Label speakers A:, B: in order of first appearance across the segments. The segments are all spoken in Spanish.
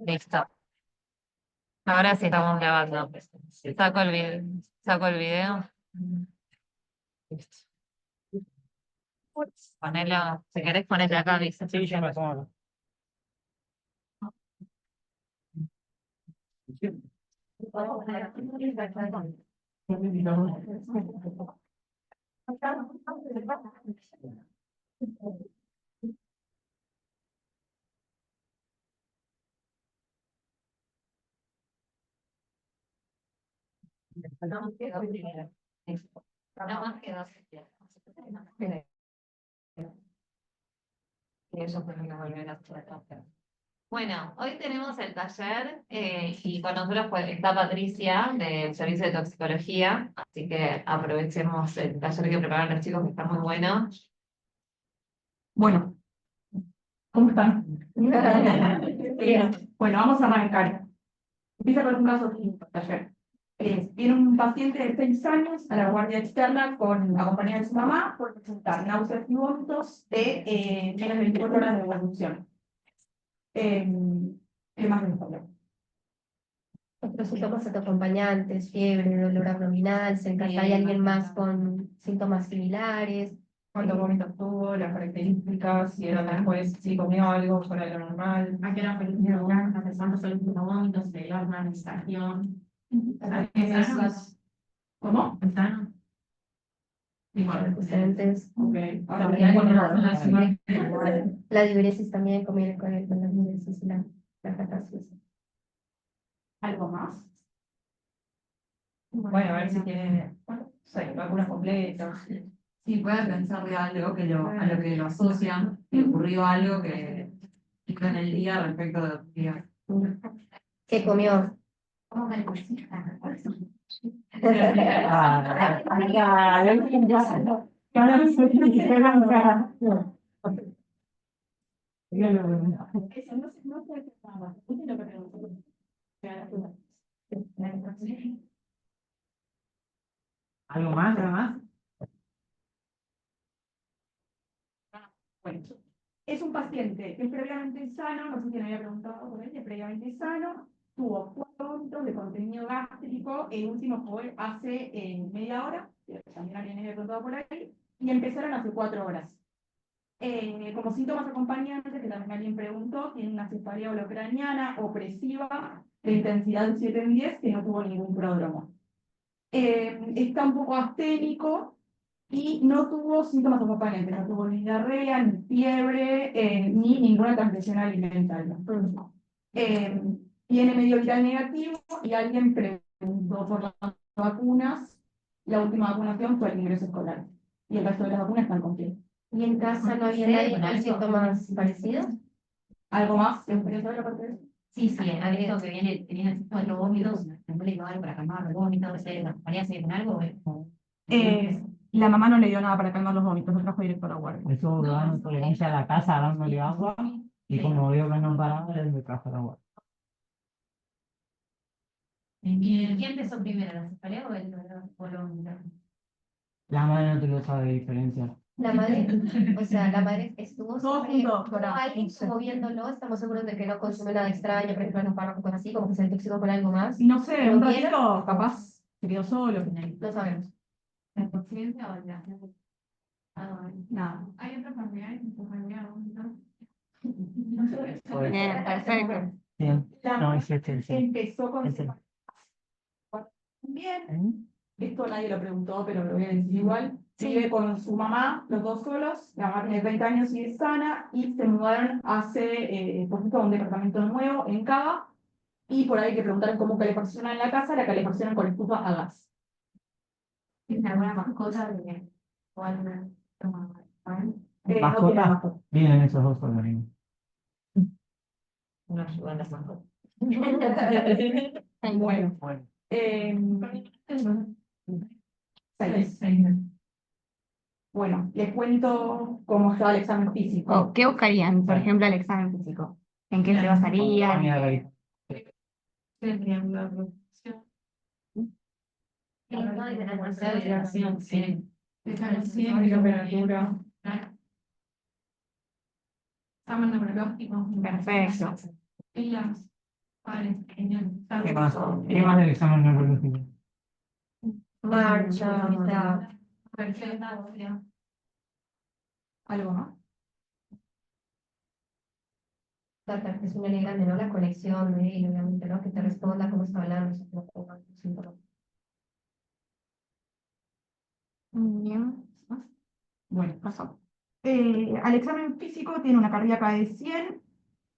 A: Listo. Ahora sí estamos grabando. Saco el video. Saco el video. Listo. Ponelo, si querés ponete acá, dice.
B: Sí, yo me pongo.
A: No más quedó primero. Listo. No más quedó primero. Y eso fue lo que volvió a hacer. Bueno, hoy tenemos el taller y con nosotros pues, está Patricia del Servicio de Toxicología, así que aprovechemos el taller que prepararon los chicos que está muy bueno.
C: Bueno, ¿cómo están? Bien. Bueno, vamos a arrancar. Empieza con un caso clínico, taller. Tiene un paciente de 6 años a la guardia externa con acompañada de su mamá por presentar náuseas y vómitos de menos de 24 horas de evolución. ¿Qué más les falta?
D: Otros síntomas acompañantes, fiebre, dolor abdominal, se encarga hay alguien más con síntomas similares.
C: ¿Cuántos vómitos tuvo? Las características, si era después, si comió algo fuera de lo normal.
E: ¿A qué hora fue el último empezando solo el último vómito, se le dio alguna administración?
C: ¿Cómo?
E: ¿Están?
D: Antecedentes.
C: Ok. Ahora,
D: La diuresis también, comer con la diuresis y la catarsis.
C: ¿algo más? Bueno, a ver si tiene, vacunas completas.
F: Sí, puede pensar de algo que a lo que lo asocian, que ocurrió algo que fue en el día respecto de los días.
D: ¿Qué comió?
E: ¿Cómo me pusiste?
B: ¿Algo más? ¿Algo más?
C: Bueno, es un paciente que es previamente sano, no sé si me había preguntado por él, es previamente sano, tuvo 4 vómitos de contenido gástrico, el último fue hace media hora, que también alguien me había preguntado por ahí, y empezaron hace 4 horas. Como síntomas acompañantes, que también alguien preguntó, tiene una cefalea holocraniana opresiva de intensidad 7 en 10 que no tuvo ningún prodromo. Está un poco asténico y no tuvo síntomas acompañantes, no tuvo ni diarrea, ni fiebre, ni ninguna transmisión alimentaria. Tiene medio viral negativo y alguien preguntó por las vacunas. La última vacunación fue el ingreso escolar y el resto de las vacunas están completas.
D: ¿Y en casa no había nadie con síntomas parecidos?
C: ¿Algo más? ¿Te gustaría saber aparte de eso?
E: Sí, sí, ha visto que viene 4 vómitos, ¿no le dio algo para calmar los vómitos? ¿La compañía se con algo?
C: La mamá no le dio nada para calmar los vómitos, lo trajo directo a la guardia.
B: Estuvo dando tolerancia a la casa, dándole agua, y como vio que no paraba, él me trajo el agua.
E: ¿Quién empezó primero, la cefalea o el vómito?
B: La madre no te lo sabe diferenciar.
D: La madre, o sea, la madre estuvo
C: Todos
D: siempre
C: juntos,
D: con alguien como viéndolo, estamos seguros de que no consume nada extraño, por ejemplo, en un fármaco así, como que se intoxicó con algo más.
C: Y no sé,
D: ¿Lo
C: un
D: vieron?
C: ratito capaz se quedó solo.
D: No sabemos.
E: ¿La conciencia o la?
C: Nada.
E: ¿Hay otras familiares en tu familia vómito?
D: Bien, perfecto.
B: Bien.
C: La
B: No,
C: mamá
B: es este, sí.
C: empezó con
B: Este.
C: bien. Esto nadie lo preguntó, pero lo voy a decir igual. Vive con su mamá, los dos solos. La mamá tiene 30 años y es sana. Y se mudaron hace poquito a un departamento nuevo en Cava. Y por ahí que preguntaron cómo calefaccionan la casa, la calefaccionan con estufa a gas.
E: ¿Tienes alguna mascota de o alguna toma?
C: No tiene
B: ¿Mascota?
C: mascota.
B: Vienen esos dos organismos.
A: No ayudan las mascotas.
C: Bueno.
B: Bueno.
C: Seis. Bueno, les cuento cómo estaba el examen físico.
G: ¿Qué buscarían, por ejemplo, el examen físico? ¿En qué se basarían?
B: Mira, Gaby.
E: Sí.
C: Temperatura.
E: Examen neurológico.
G: Perfecto.
C: Ellas. Vale, genial.
B: ¿Qué más? ¿Qué más del examen neurológico?
D: Marcha, o sea,
C: ¿Algo más?
D: tratar que es una ley grande, ¿no? La conexión de él, obviamente, ¿no? Que te responda cómo está hablando, si no tengo síntomas.
C: Bien. Bueno, pasó. Al examen físico tiene una cardíaca de 100,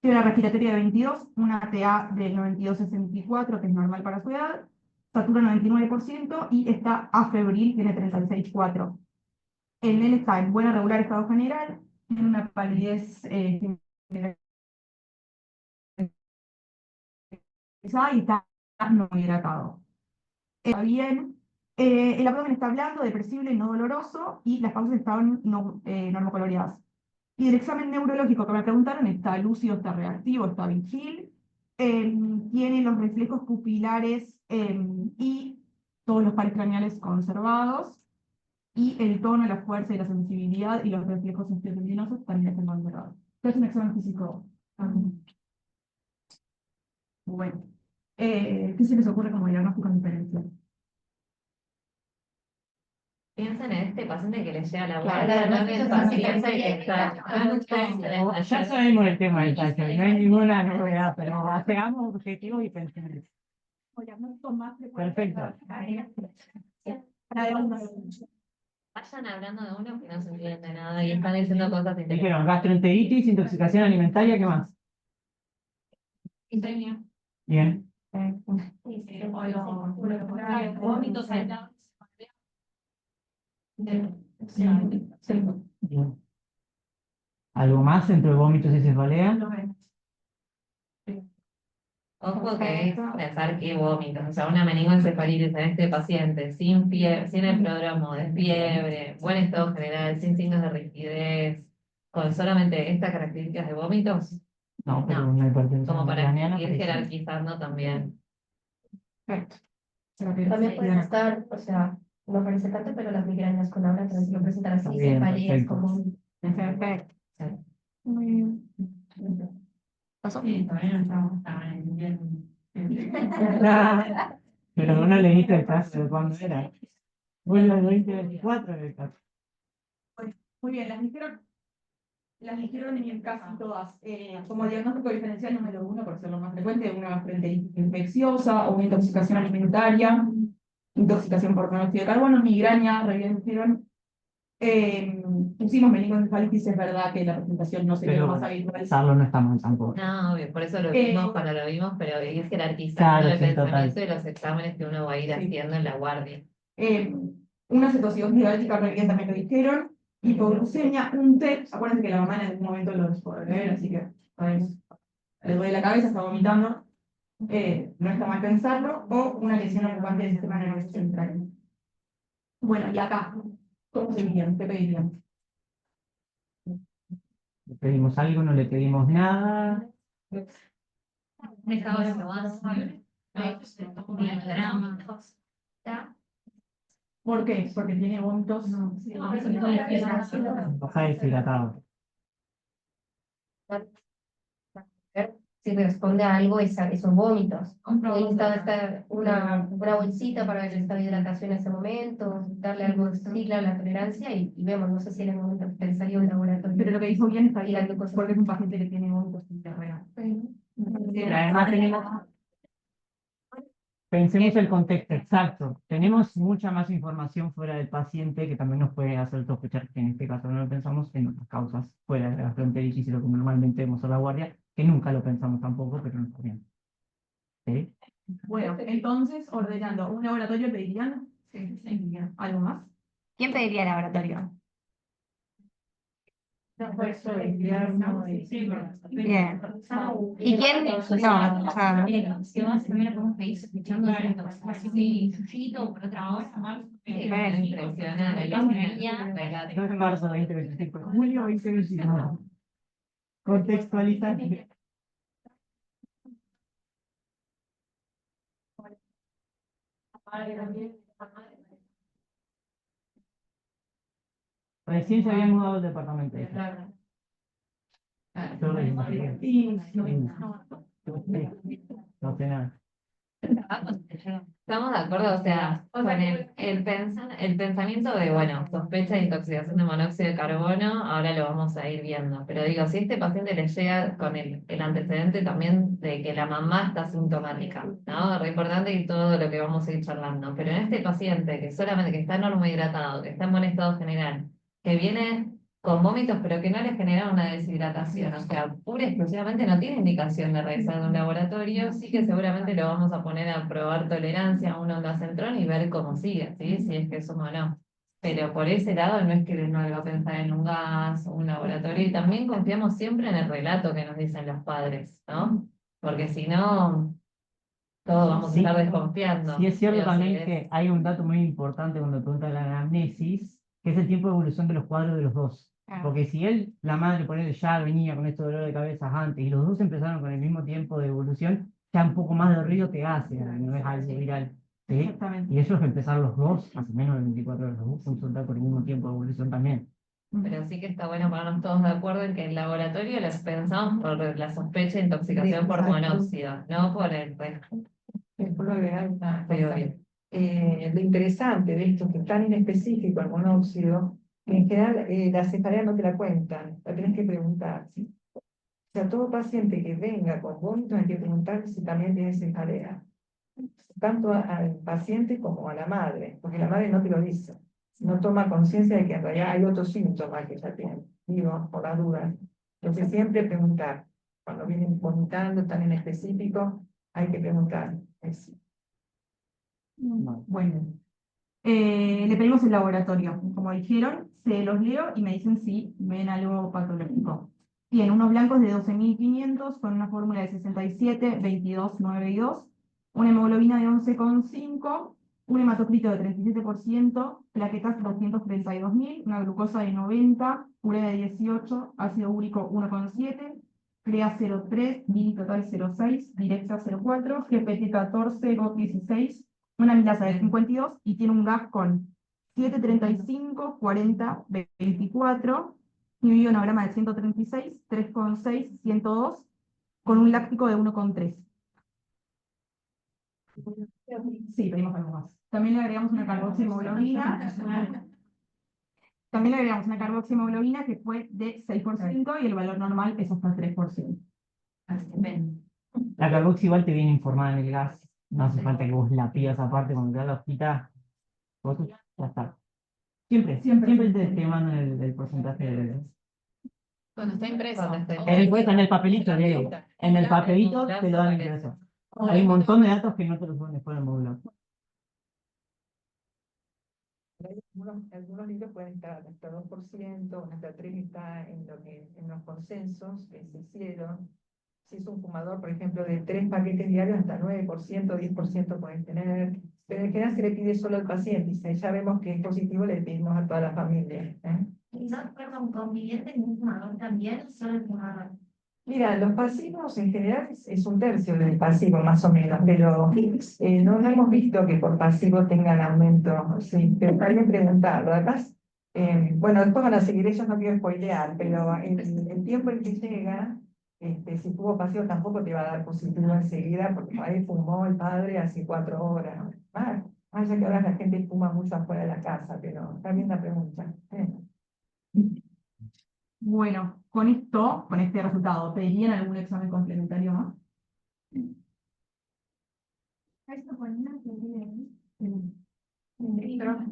C: tiene una respiratoria de 22, una TA de 92,64, que es normal para su edad, satura 99% y está afebril, tiene 36,4. El NEL está en buena regular estado general, tiene una palidez generalizada y está no hidratado. Está bien. El abdomen está blando, depresible, no doloroso y las pausas estaban normocoloreadas. Y el examen neurológico que me preguntaron está lúcido, está reactivo, está vigil, tiene los reflejos pupilares y todos los pares craneales conservados, y el tono, la fuerza y la sensibilidad y los reflejos luminosos también están conservados. Es un examen físico. Bueno, ¿qué se les ocurre como diagnóstico diferencial?
A: Piensen en este paciente que le llega a la
C: Claro,
A: guardia, no en
D: claro,
A: el
D: no,
A: paciente
D: sí,
A: que está.
B: Ya sabemos el tema del taller, no hay ninguna novedad, pero hagamos objetivos y pensemos. Perfecto.
A: Vayan hablando de uno que no se entiende nada y están diciendo cosas
B: Dijeron
A: interesantes.
B: gastroenteritis, intoxicación alimentaria, ¿qué más? Bien.
E: Vómitos,
B: Bien. ¿Algo más entre vómitos y cefalea?
A: Ojo que es pensar que vómitos, o sea, una meningoencefalitis en este paciente, sin fiebre, sin el prodromo de fiebre, buen estado general, sin signos de rigidez, con solamente estas características de vómitos,
B: No, pero
A: No,
B: una hipertensión
A: como para
B: ucraniana,
A: ir
B: pues,
A: jerarquizando también.
C: Perfecto.
D: También pueden estar, o sea, no parece tanto, pero las migrañas con ahora también se lo presentan así,
B: Está bien,
D: cefaleas
B: perfecto.
D: común.
C: Perfecto. Muy bien. ¿Pasó?
F: Sí, todavía no estamos tan bien.
B: Pero no leíste el caso de cuándo era. Bueno, el 2024 era el caso.
C: Muy bien, las dijeron en casi todas. Como diagnóstico diferencial número 1, por ser lo más frecuente, una gastroenteritis infecciosa o una intoxicación alimentaria, intoxicación por monóxido de carbono, migraña, dijeron. Pusimos meningoencefalitis, es verdad que la presentación no sería lo
B: Pero
C: más habitual.
B: pensarlo no está mal tampoco.
A: No, obvio, por eso lo
C: Eh,
A: vimos cuando lo vimos, pero ir jerarquizando
B: Claro,
A: el
B: sí,
A: pensamiento y los exámenes que uno va a ir
C: Sí.
A: haciendo en la guardia.
C: Una cetosidosis diabética previa también lo dijeron, hipoglucemia, un TEP, acuérdense que la mamá en algún momento lo puede ver, así que sabemos, le duele la cabeza, está vomitando, no está mal pensarlo, o una lesión ocupante del sistema nervioso central. Bueno, y acá, ¿cómo se dirían? ¿Qué pedirían?
B: Le pedimos algo, no le pedimos nada.
E: estado de probación, diagrama,
C: ¿Por qué? Porque tiene vómitos.
B: Está deshidratado.
D: Si responde a algo, esos vómitos. He necesitado una bolsita para ver el estado de hidratación en ese momento, darle algo de cicla a la tolerancia y vemos, no sé si en el momento que salió un laboratorio.
C: Pero lo que dijo bien está
D: Y la
C: bien,
D: glucosa.
C: porque es un paciente que tiene vómitos sin diarrea.
B: Pero además pensemos el contexto exacto. Tenemos mucha más información fuera del paciente que también nos puede hacer sospechar que en este caso no lo pensamos en otras causas fuera de la gastroenteritis y lo que normalmente vemos a la guardia, que nunca lo pensamos tampoco, pero no está bien. ¿Sí?
C: Bueno, entonces, ordenando, ¿un laboratorio pedirían? Sí. ¿Algo más?
G: ¿Quién pediría el laboratorio? Bien. ¿Y quién? No, o sea,
E: si vas primero con un país escuchando la intoxicación y sujito, por otra hora,
A: Impresionante, la migraña,
B: 2 de marzo 2025, julio 2025. Contextualizar. Recién se había mudado el departamento. Yo lo investigué.
C: Sí,
B: Sí. absolutamente nada.
A: Estamos de acuerdo, o sea, con el pensamiento de, bueno, sospecha de intoxicación de monóxido de carbono, ahora lo vamos a ir viendo. Pero digo, si este paciente le llega con el antecedente también de que la mamá está sintomática, ¿no? Re importante y todo lo que vamos a ir charlando. Pero en este paciente que solamente que está normohidratado, que está en buen estado general, que viene con vómitos, pero que no le genera una deshidratación, o sea, pura y exclusivamente no tiene indicación de realizar en un laboratorio, sí que seguramente lo vamos a poner a probar tolerancia a un ondacentrón y ver cómo sigue, ¿sí? Si es que suma o no. Pero por ese lado no es que no le va a pensar en un gas o un laboratorio, y también confiamos siempre en el relato que nos dicen los padres, ¿no? Porque si no, todos vamos a
B: Sí.
A: estar desconfiando.
B: Sí es cierto
A: Pero si
B: también
A: es-
B: que hay un dato muy importante cuando pregunta la anamnesis, que es el tiempo de evolución de los cuadros de los dos. Porque si la madre, por él, ya venía con este dolor de cabeza antes y los dos empezaron con el mismo tiempo de evolución, ya un poco más de ruido te hace, no es algo viral. ¿Sí?
C: Exactamente.
B: Y ellos empezaron los dos, más o menos en 24 horas, los dos consultar con el mismo tiempo de evolución también.
A: Pero sí que está bueno ponernos todos de acuerdo en que el laboratorio los pensamos por la sospecha de intoxicación por monóxido, no por el resto.
H: Puedo agregar una
A: Sí,
H: cosa.
A: obvio.
H: Lo interesante de esto, que es tan inespecífico el monóxido, que en general la cefalea no te la cuentan, la tienes que preguntar. ¿Sí? O sea, todo paciente que venga con vómitos hay que preguntar si también tiene cefalea, tanto al paciente como a la madre, porque la madre no te lo dice, no toma conciencia de que en realidad hay otros síntomas que ya tienen, digo, por las dudas. Entonces siempre preguntar, cuando vienen vomitando tan en específico, hay que preguntar.
C: Bueno, le pedimos el laboratorio, como dijeron, se los leo y me dicen si ven algo patológico. Tiene unos blancos de 12.500 con una fórmula de 67, 22, 9 y 2, una hemoglobina de 11,5, un hematocrito de 37%, plaquetas 232.000, una glucosa de 90, urea de 18, ácido úrico 1,7, CREA 0,3, DILI total 0,6, directa 0,4, GPT 14, GOT 16, una amilasa de 52 y tiene un gas con 7,35, 40, 24, y un ionograma de 136, 3,6, 102, con un láctico de 1,3. Sí, pedimos algo más. También le agregamos una carboxihemoglobina. También le agregamos una carboxihemoglobina que fue de 6% y el valor normal es hasta 3%.
B: La carboxi igual te viene informada en el gas, no hace falta que vos la pidas aparte cuando te da la hojita, vos ya está. Siempre te mandan el porcentaje de...
A: Cuando está impreso.
B: En el papelito, Leo. En el papelito te lo dan impreso. Hay un montón de datos que no te los ponen después en el módulo.
H: Algunos libros pueden estar hasta 2%, hasta 3% está en los consensos que se hicieron. Si es un fumador, por ejemplo, de 3 paquetes diarios, hasta 9%, 10% pueden tener. Pero en general se le pide solo al paciente. Y si ya vemos que es positivo, le pedimos a toda la familia.
E: Y no recuerdo un conviviente en un fumador también, solo el fumador.
H: Mira, los pasivos en general es un tercio del pasivo más o menos, pero no hemos visto que por pasivo tengan aumento. Sí, pero está bien preguntarlo. Además, bueno, después van a seguir ellos, no quiero spoilear, pero el tiempo en que llega, si tuvo pasivo tampoco te va a dar positivo enseguida, porque ahí fumó el padre hace 4 horas. Más allá que ahora la gente fuma mucho afuera de la casa, pero está bien la pregunta.
C: Bueno, con esto, con este resultado, ¿pedirían algún examen complementario más?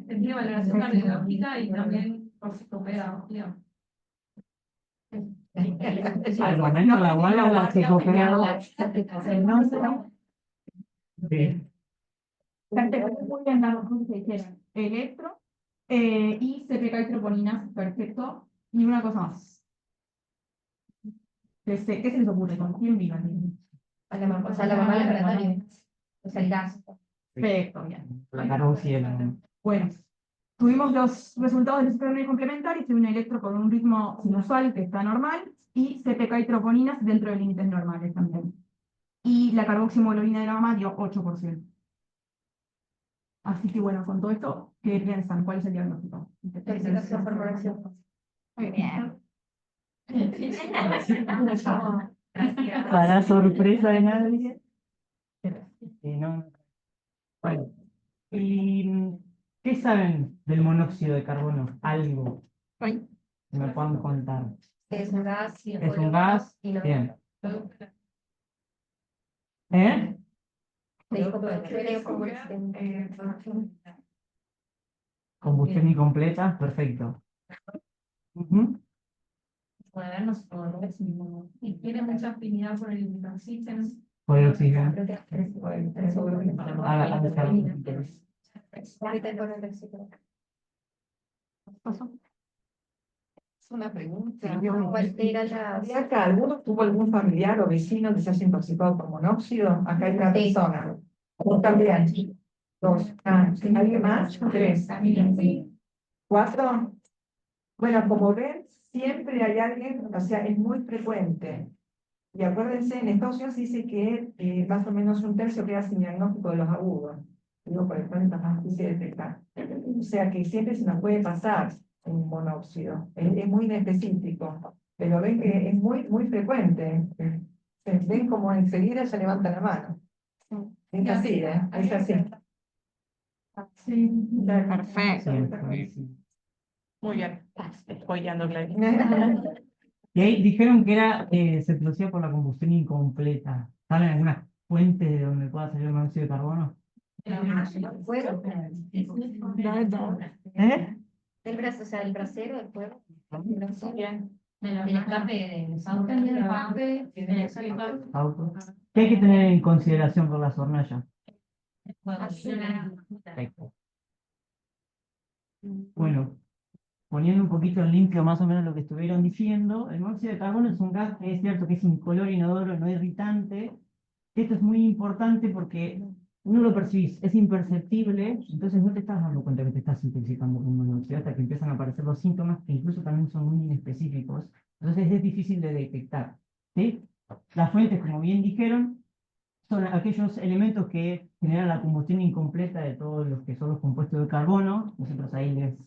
F: Tiene valoración cardiológica y también por psicopedagogía.
B: Al momento la guardia la psicopedagogía. Sí.
C: Muy bien, las dos que dijeron. Electro y CPK y troponinas, perfecto. Y una cosa más. ¿Qué se les ocurre? ¿Con quién vivan?
D: A la mamá, o sea, la mamá del laboratorio. O sea, el gas.
C: Perfecto, bien.
B: La carboxi el...
C: Bueno, tuvimos los resultados del examen complementario, un electro con un ritmo sinusual que está normal, y CPK y troponinas dentro de límites normales también. Y la carboxihemoglobina de la mamá dio 8%. Así que bueno, con todo esto, ¿qué piensan? ¿Cuál es el diagnóstico?
D: Intoxicación por monóxido.
C: Muy bien.
B: Para sorpresa de nadie. no. Bueno, ¿y qué saben del monóxido de carbono? Algo
G: Ay,
B: que me puedan contar.
D: Es un gas.
B: ¿Es un gas?
D: Y no.
B: Bien. ¿Eh?
D: Me dijo, pero creo como
B: Combustión incompleta, perfecto. Ujú.
A: Puede vernos por y tiene mucha afinidad por el oxígeno.
B: Por el oxígeno.
C: Es una pregunta.
D: ¿Cuál era la...?
H: ¿Y acá alguno tuvo algún familiar o vecino que se haya intoxicado por monóxido? Acá hay una
D: Sí.
H: persona. ¿Vos también? Dos. ¿Alguien más? Tres. ¿Cuatro? Bueno, como ven, siempre hay alguien, o sea, es muy frecuente. Y acuérdense, en Estados Unidos dice que más o menos un tercio queda sin diagnóstico de los agudos. Digo, por ejemplo, es más difícil de detectar. O sea que siempre se nos puede pasar un monóxido. Es muy inespecífico, pero ven que es muy frecuente. Ven como enseguida se levanta la mano. Es así, ¿eh? Es así.
C: Sí,
G: perfecto.
C: muy bien. Spoileando, Gladys.
B: Y ahí dijeron que era, se producía por la combustión incompleta. ¿Saben alguna fuente de donde pueda salir el monóxido de carbono?
D: Fuego.
B: ¿Eh?
D: El brazo, o sea, el brasero del fuego.
A: Del escape de los autos, del escape,
B: Autos. ¿Qué hay que tener en consideración por las hornallas? Perfecto. Bueno, poniendo un poquito en limpio más o menos lo que estuvieron diciendo, el monóxido de carbono es un gas que es cierto que es incoloro, inodoro, no irritante. Esto es muy importante porque no lo percibís, es imperceptible, entonces no te estás dando cuenta que te estás intoxicando con monóxido hasta que empiezan a aparecer los síntomas que incluso también son muy inespecíficos. Entonces es difícil de detectar. ¿Sí? Las fuentes, como bien dijeron, son aquellos elementos que generan la combustión incompleta de todos los que son los compuestos de carbono. Nosotros ahí les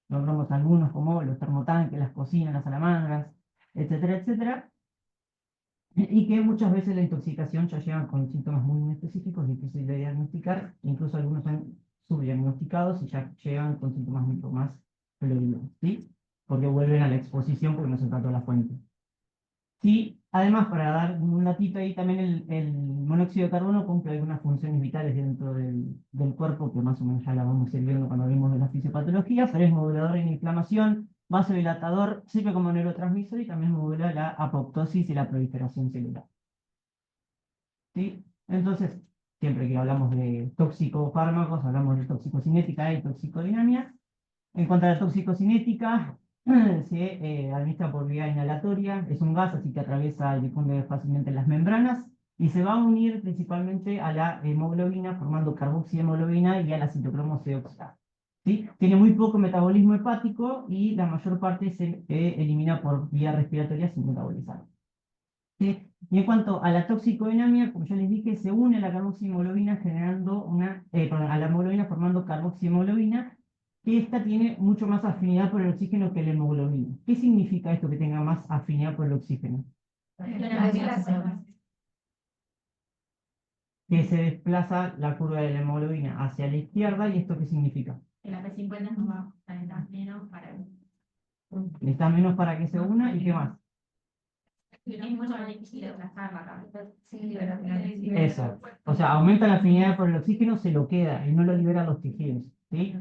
B: nombramos algunos como los termotanques, las cocinas, las salamandras, etcétera, etcétera. Y que muchas veces la intoxicación ya llegan con síntomas muy específicos, difíciles de diagnosticar, incluso algunos son subdiagnosticados y ya llegan con síntomas mucho más doloridos, ¿sí? Porque vuelven a la exposición porque no se trató la fuente. Sí, además, para dar un datito ahí, también el monóxido de carbono cumple algunas funciones vitales dentro del cuerpo, que más o menos ya la vamos a ir viendo cuando hablemos de la fisiopatología, pero es modulador en inflamación, vasodilatador, sirve como neurotransmisor y también modula la apoptosis y la proliferación celular. ¿Sí? Entonces, siempre que hablamos de toxicofármacos, hablamos de toxicocinética y toxicodinamia. En cuanto a la toxicocinética, se administra por vía inhalatoria, es un gas, así que atraviesa y difunde fácilmente las membranas y se va a unir principalmente a la hemoglobina, formando carboxihemoglobina y a la citocromo C oxidasa. ¿Sí? Tiene muy poco metabolismo hepático y la mayor parte se elimina por vía respiratoria sin metabolizar. ¿Sí? Y en cuanto a la toxicodinamia, como ya les dije, se une a la carboxihemoglobina generando a la hemoglobina formando carboxihemoglobina, que esta tiene mucho más afinidad por el oxígeno que la hemoglobina. ¿Qué significa esto que tenga más afinidad por el oxígeno? Que se desplaza la curva de la hemoglobina hacia la izquierda, ¿y esto qué significa?
E: La P50 nos va a calentar menos para
B: Necesita menos para que se una, ¿y qué más?
E: es mucho más difícil de aplastar la cabeza.
B: Eso. O sea, aumenta la afinidad por el oxígeno, se lo queda y no lo libera a los tejidos. ¿Sí?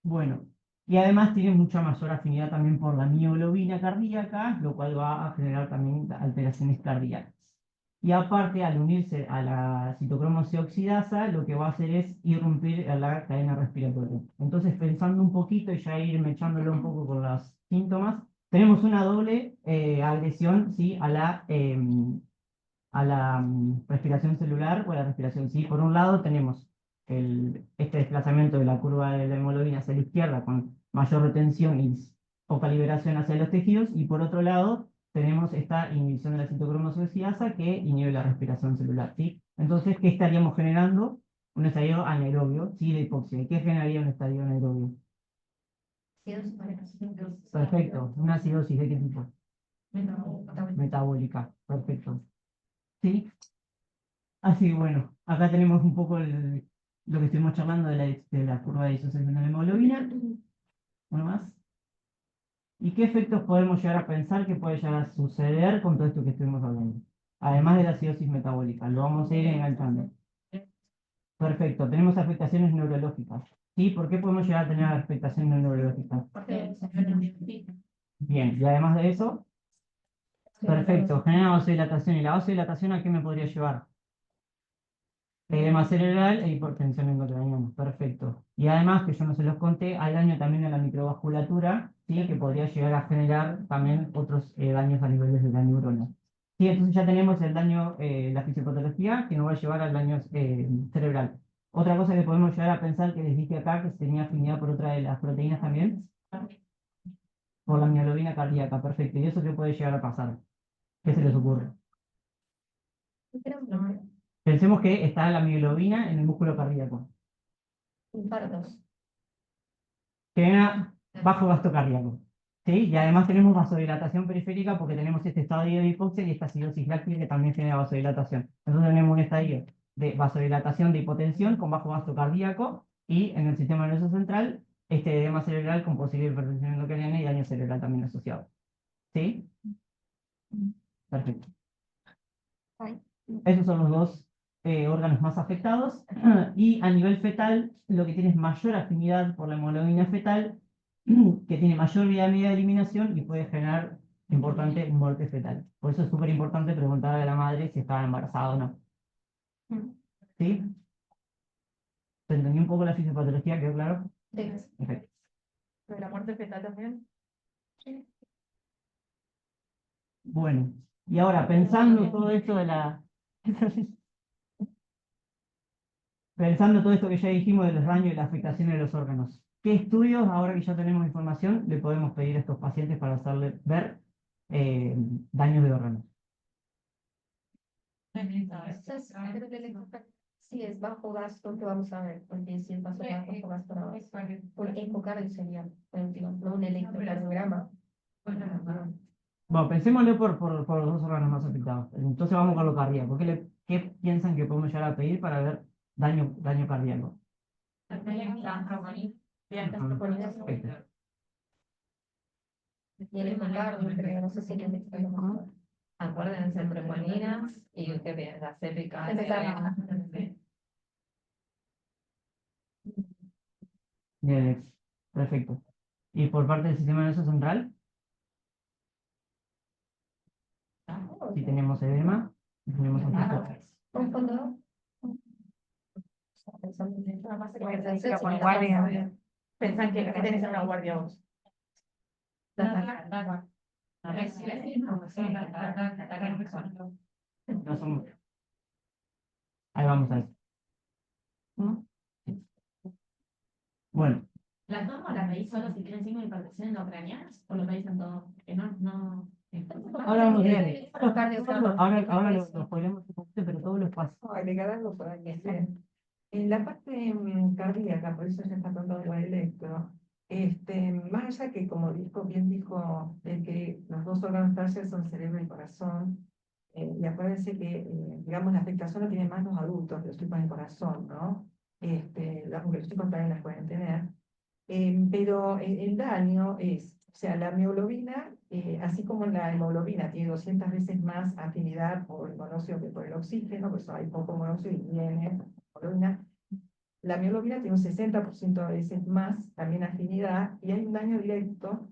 B: Bueno, y además tiene mucha mayor afinidad también por la mioglobina cardíaca, lo cual va a generar también alteraciones cardíacas. Y aparte, al unirse a la citocromo C oxidasa, lo que va a hacer es irrumpir a la cadena respiratoria. Entonces, pensando un poquito y ya ir echándolo un poco con los síntomas, tenemos una doble agresión, ¿sí? a la respiración celular o a la respiración. ¿Sí? Por un lado tenemos este desplazamiento de la curva de la hemoglobina hacia la izquierda con mayor retención y poca liberación hacia los tejidos, y por otro lado tenemos esta inhibición de la citocromosoxiasa que inhibe la respiración celular. ¿Sí? Entonces, ¿qué estaríamos generando? Un estadio anaerobio, ¿sí? De hipoxia. ¿Y qué generaría un estadio anaerobio? Perfecto. ¿Una acidosis de qué tipo? Metabólica. Perfecto. ¿Sí? Así que bueno, acá tenemos un poco lo que estuvimos charlando de la curva de disociación de la hemoglobina. Uno más. ¿Y qué efectos podemos llegar a pensar que puede llegar a suceder con todo esto que estuvimos hablando? Además de la acidosis metabólica, lo vamos a ir enganchando. Perfecto, tenemos afectaciones neurológicas. ¿Sí? ¿Por qué podemos llegar a tener afectaciones neurológicas? Bien, y además de eso, perfecto, genera vasodilatación. ¿Y la vasodilatación a qué me podría llevar? Edema cerebral e hipertensión endocrinal. Perfecto. Y además, que yo no se los conté, hay daño también a la microvasculatura, ¿sí? Que podría llegar a generar también otros daños a niveles de la neurona. Sí, entonces ya tenemos el daño, la fisiopatología, que nos va a llevar al daño cerebral. Otra cosa que podemos llegar a pensar, que les dije acá, que tenía afinidad por otra de las proteínas también, por la mioglobina cardíaca. Perfecto. ¿Y eso qué puede llegar a pasar? ¿Qué se les ocurre? Pensemos que está la mioglobina en el músculo cardíaco.
D: Infartos.
B: Genera bajo gasto cardíaco. ¿Sí? Y además tenemos vasodilatación periférica porque tenemos este estadio de hipoxia y esta acidosis láctea que también genera vasodilatación. Entonces tenemos un estadio de vasodilatación de hipotensión con bajo gasto cardíaco y en el sistema nervioso central este edema cerebral con posible hipertensión endocriniana y daño cerebral también asociado. ¿Sí? Perfecto. Esos son los dos órganos más afectados. Y a nivel fetal, lo que tiene es mayor afinidad por la hemoglobina fetal, que tiene mayor vía media de eliminación y puede generar importante muerte fetal. Por eso es súper importante preguntarle a la madre si estaba embarazada o no. ¿Sí? ¿Se entendió un poco la fisiopatología? ¿Quedó claro?
D: Sí.
B: Perfecto.
C: ¿De la muerte fetal también?
B: Bueno, y ahora pensando todo esto de la... Pensando todo esto que ya dijimos de los daños y la afectación de los órganos, ¿qué estudios, ahora que ya tenemos información, le podemos pedir a estos pacientes para hacerle ver daños de órganos?
D: Entonces, creo que sí es bajo gasto que vamos a ver, porque si es bajo gasto, no. Un ecocardio sería, no un electrocardiograma.
B: Bueno, pensémoslo por los dos órganos más afectados. Entonces vamos con lo cardíaco. ¿Qué piensan que podemos llegar a pedir para ver daño cardíaco? Perfecto.
D: Y el ecocardio, pero no sé si el electrocardiograma.
A: Acuérdense, troponina y que bien, las épicas.
B: Bien, perfecto. ¿Y por parte del sistema nervioso central? Si tenemos edema, tenemos anticuerpos.
D: Un fondo.
C: Con guardia. Pensan que tenés una guardia vos.
B: No son... Ahí vamos a ver. Bueno,
E: ¿Las normas las veis solo si tienen signo de hipertensión endocrinal o lo veis en todo? Que no.
B: ahora vamos a ver.
D: Electrocardiograma.
B: Ahora lo podremos un poquito, pero todos los pasos.
H: Agregar algo para que sea. En la parte cardíaca, por eso ya está contando el electro, más allá que, como bien dijo, que los dos órganos tales son cerebro y corazón, y acuérdense que, digamos, la afectación la tienen más los adultos, los chicos del corazón, ¿no? Aunque los chicos también las pueden tener. Pero el daño es, o sea, la mioglobina, así como la hemoglobina tiene 200 veces más afinidad por el monóxido que por el oxígeno, por eso hay poco monóxido y viene hemoglobina. La mioglobina tiene un 60% de veces más también afinidad y hay un daño directo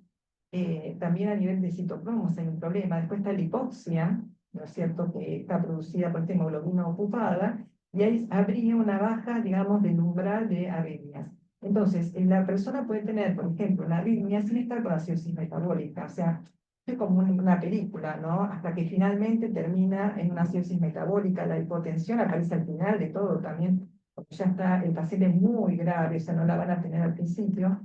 H: también a nivel de citocromos, hay un problema. Después está la hipoxia, ¿no es cierto?, que está producida por esta hemoglobina ocupada y ahí habría una baja, digamos, del umbral de arritmias. Entonces, la persona puede tener, por ejemplo, una arritmia sin estar con acidosis metabólica, o sea, es como una película, ¿no? Hasta que finalmente termina en una acidosis metabólica, la hipotensión aparece al final de todo también, porque ya está el paciente muy grave, o sea, no la van a tener al principio.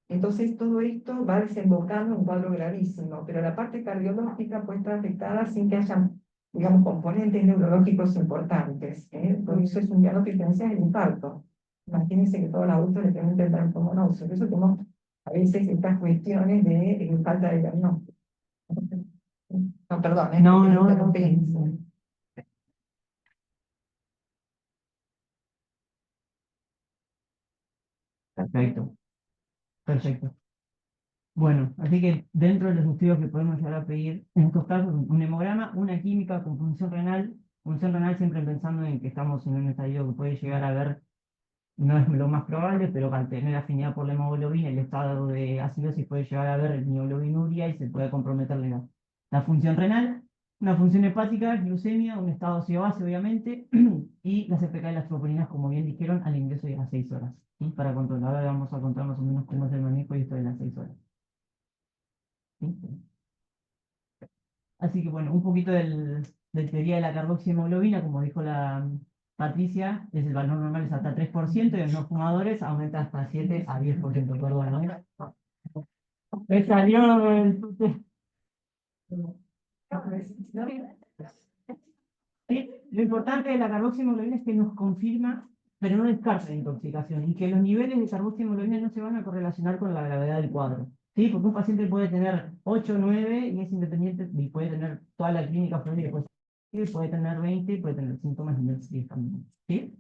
H: Entonces, todo esto va desembocando en un cuadro gravísimo, pero la parte cardiológica puede estar afectada sin que haya, digamos, componentes neurológicos importantes. Por eso es un diagnóstico diferencial del infarto. Imagínense que todos los adultos le pregunten el pulmonóxido. Por eso tenemos a veces estas cuestiones de falta de diagnóstico. No, perdón,
B: No,
H: interrumpí.
B: Perfecto, perfecto. Bueno, así que dentro de los estudios que podemos llegar a pedir, en estos casos, un hemograma, una química con función renal siempre pensando en que estamos en un estadio que puede llegar a ver, no es lo más probable, pero al tener afinidad por la hemoglobina, el estado de acidosis puede llegar a ver el mioglobinuria y se puede comprometer la función renal, una función hepática, glucemia, un estado ácido-base obviamente, y las FK y las troponinas, como bien dijeron, al ingreso de las 6 horas. ¿Sí? Para controlar, ahora vamos a contar más o menos cómo es el manejo y esto de las 6 horas. ¿Sí? Así que bueno, un poquito del teoría de la carboxihemoglobina, como dijo la Patricia, es el valor normal es hasta 3% y en no fumadores aumenta hasta 7 a 10%, perdón, ¿no? Me salió el... Sí, lo importante de la carboxihemoglobina es que nos confirma, pero no descarta la intoxicación, y que los niveles de carboxihemoglobina no se van a correlacionar con la gravedad del cuadro. ¿Sí? Porque un paciente puede tener 8 o 9 y es independiente, y puede tener toda la clínica puede tener 20, puede tener síntomas y 10 también. ¿Sí?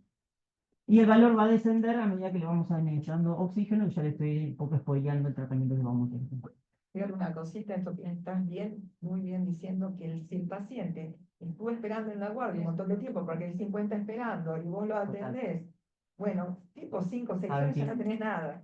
B: Y el valor va a descender a medida que le vamos administrando oxígeno, y ya le estoy un poco spoileando el tratamiento que vamos a hacer.
H: Fíjate una cosita, esto que estás bien, muy bien diciendo que si el paciente estuvo esperando en la guardia un montón de tiempo porque hay 50 esperando y vos lo atendés, bueno, tipo 5 o 6 horas ya no tenés nada.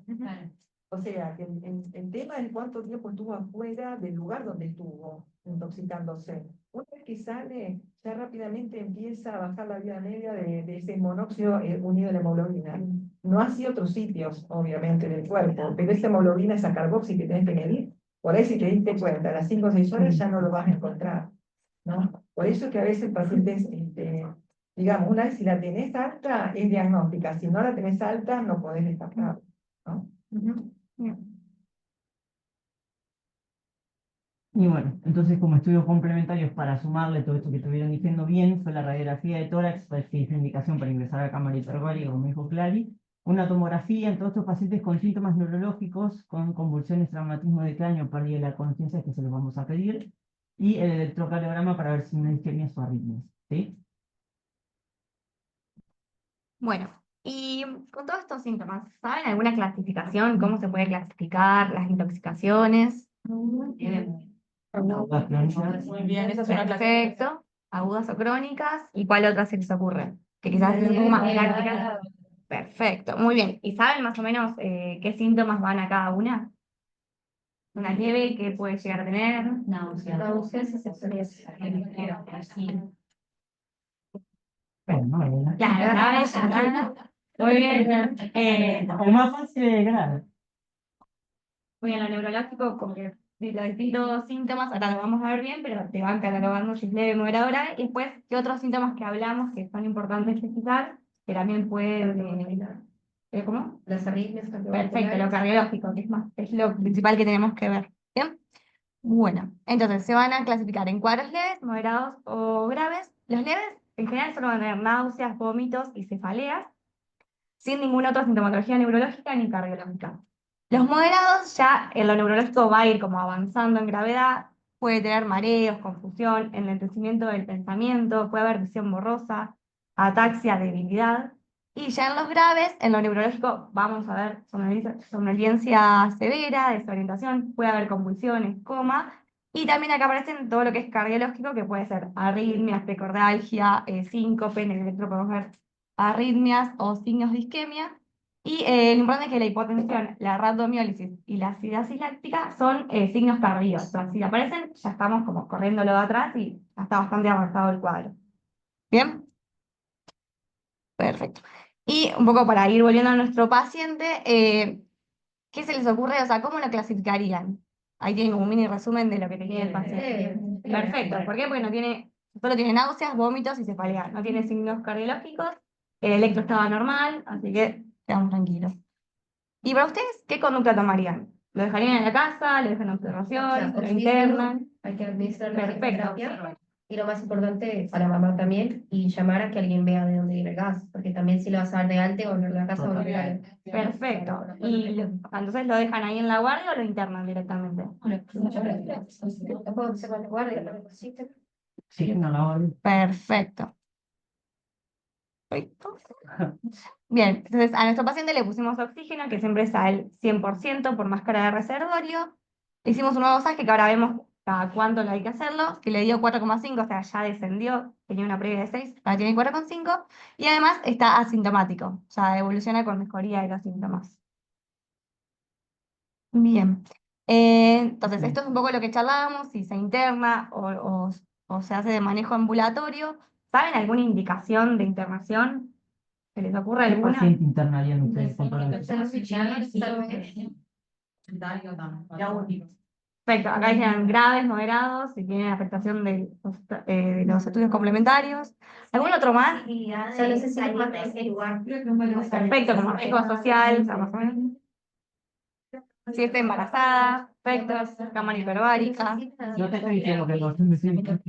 H: O sea, que el tema es cuánto tiempo estuvo afuera del lugar donde estuvo intoxicándose. Una vez que sale, ya rápidamente empieza a bajar la vida media de ese monóxido unido a la hemoglobina. No hacia otros sitios, obviamente, del cuerpo, pero esa hemoglobina, esa carboxi que tenés que medir, por ahí si te diste cuenta, a las 5 o 6 horas ya no lo vas a encontrar, ¿no? Por eso es que a veces pacientes, digamos, una vez si la tenés alta, es diagnóstica. Si no la tenés alta, no podés destacar, ¿no?
B: Y bueno, entonces como estudios complementarios para sumarle todo esto que estuvieron diciendo bien, fue la radiografía de tórax, que es la indicación para ingresar a la cámara hiperbárica, como dijo Clary, una tomografía en todos estos pacientes con síntomas neurológicos, con convulsiones, traumatismo de cráneo, pérdida de la conciencia, que se los vamos a pedir, y el electrocardiograma para ver si no hay isquemias o arritmias. ¿Sí?
G: Bueno, y con todos estos síntomas, ¿saben alguna clasificación? ¿Cómo se puede clasificar las intoxicaciones?
B: Agudas crónicas.
F: Muy bien, esa es una clase.
G: Perfecto. ¿Agudas o crónicas? ¿Y cuál otra se les ocurre? Que quizás es un poco más práctica. Perfecto, muy bien. ¿Y saben más o menos qué síntomas van a cada una? Una leve que puede llegar a tener.
D: Náuseas y cefaleas.
B: Bueno,
G: Claro, ¿sabes? Muy bien.
B: es más fácil de ganar.
G: Muy bien, lo neurológico, como que los distintos síntomas, ahora lo vamos a ver bien, pero te van catalogando si es leve, moderadora. Y después, ¿qué otros síntomas que hablamos que son importantes especificar? Que también pueden... ¿Cómo?
D: Las arritmias
G: Perfecto, lo cardiológico, que es más, es lo principal que tenemos que ver. ¿Bien? Bueno, entonces se van a clasificar en cuadros leves, moderados o graves. Los leves, en general, solo van a tener náuseas, vómitos y cefaleas, sin ninguna otra sintomatología neurológica ni cardiológica. Los moderados ya en lo neurológico va a ir como avanzando en gravedad, puede tener mareos, confusión, enlentecimiento del pensamiento, puede haber visión borrosa, ataxia, debilidad. Y ya en los graves, en lo neurológico, vamos a ver somnolencia severa, desorientación, puede haber convulsiones, coma. Y también acá aparecen todo lo que es cardiológico, que puede ser arritmias, precordialgia, síncope, en el electrocardiograma, arritmias o signos de isquemia. Y lo importante es que la hipotensión, la rhabdomiólisis y la acidosis láctica son signos tardíos. O sea, si aparecen, ya estamos como corriendo lo de atrás y ya está bastante avanzado el cuadro. ¿Bien? Perfecto. Y un poco para ir volviendo a nuestro paciente, ¿qué se les ocurre? O sea, ¿cómo lo clasificarían? Ahí tienen como un mini resumen de lo que tenía el paciente. Perfecto. ¿Por qué? Porque solo tiene náuseas, vómitos y cefalea. No tiene signos cardiológicos. El electro estaba normal, así que quedamos tranquilos. ¿Y para ustedes qué conducta tomarían? ¿Lo dejarían en la casa? ¿Lo dejan en observación? ¿Lo internan?
D: Hay que administrar la
G: Perfecto.
D: terapia. Y lo más importante para mamá también, y llamar a que alguien vea de dónde viene el gas, porque también si lo vas a dar de alta, volver a la casa, volver a
G: Perfecto. ¿Y entonces lo dejan ahí en la guardia o lo internan directamente?
D: Lo puedo observar en la guardia, lo que necesite.
B: Sí, no la voy.
G: Perfecto. Perfecto. Bien, entonces a nuestro paciente le pusimos oxígeno, que siempre es al 100% por máscara de reservorio. Le hicimos un nuevo dosaje que ahora vemos cada cuánto hay que hacerlo, que le dio 4,5, o sea, ya descendió, tenía una previa de 6, ahora tiene 4,5, y además está asintomático, o sea, evoluciona con mejoría de los síntomas. Bien, entonces esto es un poco lo que charlábamos, si se interna o se hace de manejo ambulatorio. ¿Saben alguna indicación de internación? ¿Se les ocurre
B: ¿Qué
G: alguna?
B: paciente internarían ustedes con coronavirus?
G: Perfecto, acá dijeron graves, moderados, si tienen afectación de los estudios complementarios. ¿Algún otro más?
D: Yo no sé si les manda ese lugar.
G: Perfecto, como riesgo social, o sea, más o menos. Si está embarazada, perfecto, cámara hiperbárica.
B: No te estoy diciendo que no, me estoy diciendo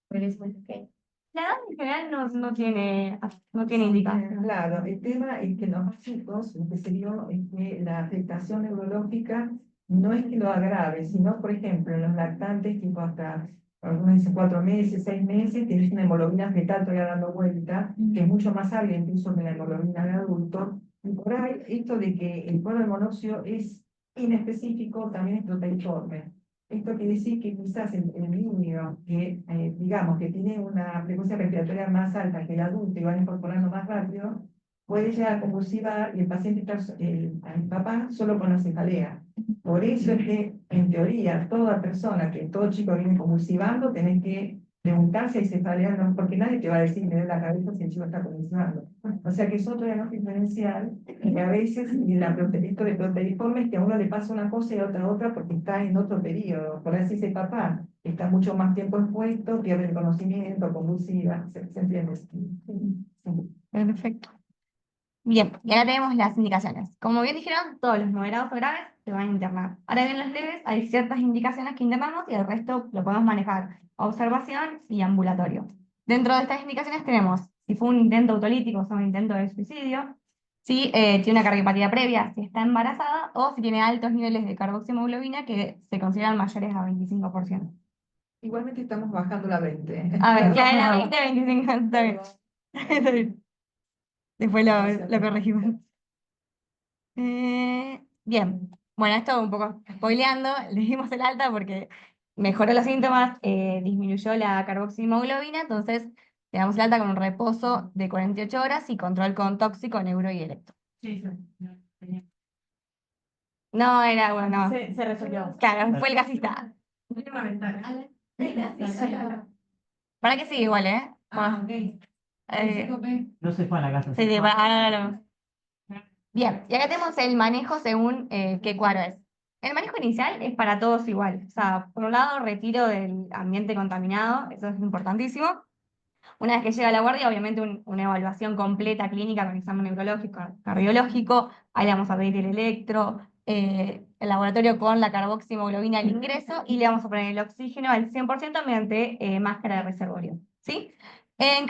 D: Pero es muy pequeño.
G: La edad en general no tiene indicación.
H: Claro, el tema es que los más chicos, lo que se vio es que la afectación neurológica no es que lo agrave, sino, por ejemplo, en los lactantes, tipo hasta, algunos dicen 4 meses, 6 meses, tienes una hemoglobina fetal todavía dando vuelta, que es mucho más alta incluso que la hemoglobina de adulto. Y por ahí, esto de que el cuadro del monóxido es inespecífico, también es proteiforme. Esto quiere decir que quizás el niño que, digamos, que tiene una frecuencia respiratoria más alta que el adulto y va incorporando más rápido, puede llegar a convulsivar y el paciente está, el papá, solo con la cefalea. Por eso es que, en teoría, toda persona, que todo chico viene convulsivando, tenés que preguntar si hay cefalea o no, porque nadie te va a decir, me duele la cabeza si el chico está convulsivando. O sea que es otro diagnóstico diferencial, y a veces esto de proteiforme es que a uno le pasa una cosa y a otra porque está en otro periodo. Por así dice papá, está mucho más tiempo expuesto, pierde el conocimiento, convulsiva, ¿se entiende? Sí.
G: Perfecto. Bien, y ahora tenemos las indicaciones. Como bien dijeron, todos los moderados o graves se van a internar. Ahora bien, los leves hay ciertas indicaciones que internamos y el resto lo podemos manejar observación y ambulatorio. Dentro de estas indicaciones tenemos si fue un intento autolítico o un intento de suicidio, si tiene una cardiopatía previa, si está embarazada o si tiene altos niveles de carboxiemoglobina que se consideran mayores a 25%.
H: Igualmente estamos bajando la 20.
G: A ver, ya era 20, 25, está bien. Está bien. Después lo corregimos. Bien, bueno, esto un poco spoileando, le dimos el alta porque mejoró los síntomas, disminuyó la carboximoglobina, entonces le damos el alta con un reposo de 48 horas y control con tóxico, neuro y electro. No, era bueno, no.
C: Se resolvió.
G: Claro, fue el gasista.
C: Tiene una ventana.
G: ¿Para qué sigue igual, eh?
C: Ah, ok.
B: no se fue a la casa.
G: Sí, ahora Bien, y acá tenemos el manejo según qué cuadro es. El manejo inicial es para todos igual. O sea, por un lado, retiro del ambiente contaminado, eso es importantísimo. Una vez que llega a la guardia, obviamente una evaluación completa clínica con examen neurológico, cardiológico, ahí le vamos a pedir el electro, el laboratorio con la carboximoglobina al ingreso y le vamos a poner el oxígeno al 100% mediante máscara de reservorio. ¿Sí? En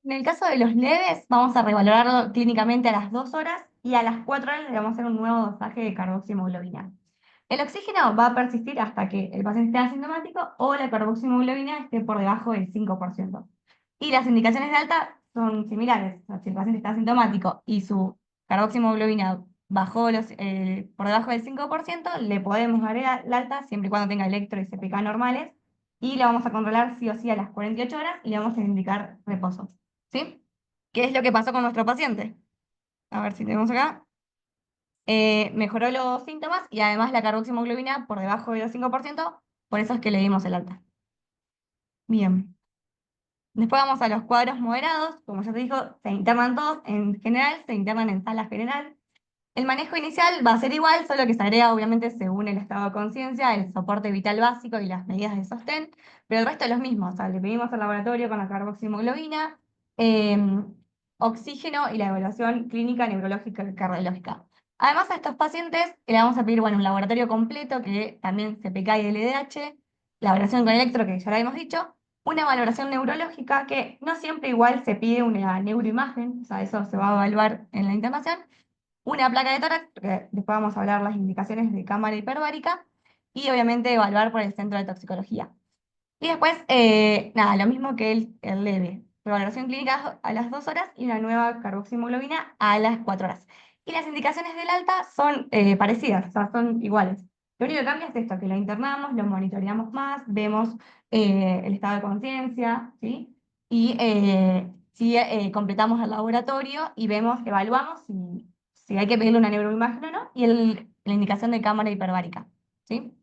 G: el caso de los leves, vamos a revalorarlo clínicamente a las 2 horas y a las 4 horas le vamos a hacer un nuevo dosaje de carboximoglobina. El oxígeno va a persistir hasta que el paciente esté asintomático o la carboximoglobina esté por debajo del 5%. Y las indicaciones de alta son similares. O sea, si el paciente está asintomático y su carboximoglobina bajó por debajo del 5%, le podemos dar el alta siempre y cuando tenga electro y CPK normales. Y le vamos a controlar sí o sí a las 48 horas y le vamos a indicar reposo. ¿Sí? ¿Qué es lo que pasó con nuestro paciente? A ver si tenemos acá. Mejoró los síntomas y además la carboximoglobina por debajo del 5%, por eso es que le dimos el alta. Bien. Después vamos a los cuadros moderados, como ya te dijo, se internan todos, en general se internan en sala general. El manejo inicial va a ser igual, solo que se agrega obviamente según el estado de conciencia, el soporte vital básico y las medidas de sostén, pero el resto es lo mismo, o sea, le pedimos al laboratorio con la carboximoglobina, oxígeno y la evaluación clínica, neurológica y cardiológica. Además a estos pacientes le vamos a pedir, bueno, un laboratorio completo que también CPK y LDH, la evaluación con electro que ya lo hemos dicho, una valoración neurológica que no siempre igual se pide una neuroimagen, o sea, eso se va a evaluar en la internación, una placa de tórax, que después vamos a hablar las indicaciones de cámara hiperbárica, y obviamente evaluar por el centro de toxicología. Y después, nada, lo mismo que el leve. revaloración clínica a las 2 horas y una nueva carboximoglobina a las 4 horas. Y las indicaciones del alta son parecidas, o sea, son iguales. Lo único que cambia es esto, que lo internamos, lo monitoreamos más, vemos el estado de conciencia, ¿sí? Y si completamos el laboratorio y vemos, evaluamos si hay que pedirle una neuroimagen o no, y la indicación de cámara hiperbárica, ¿sí?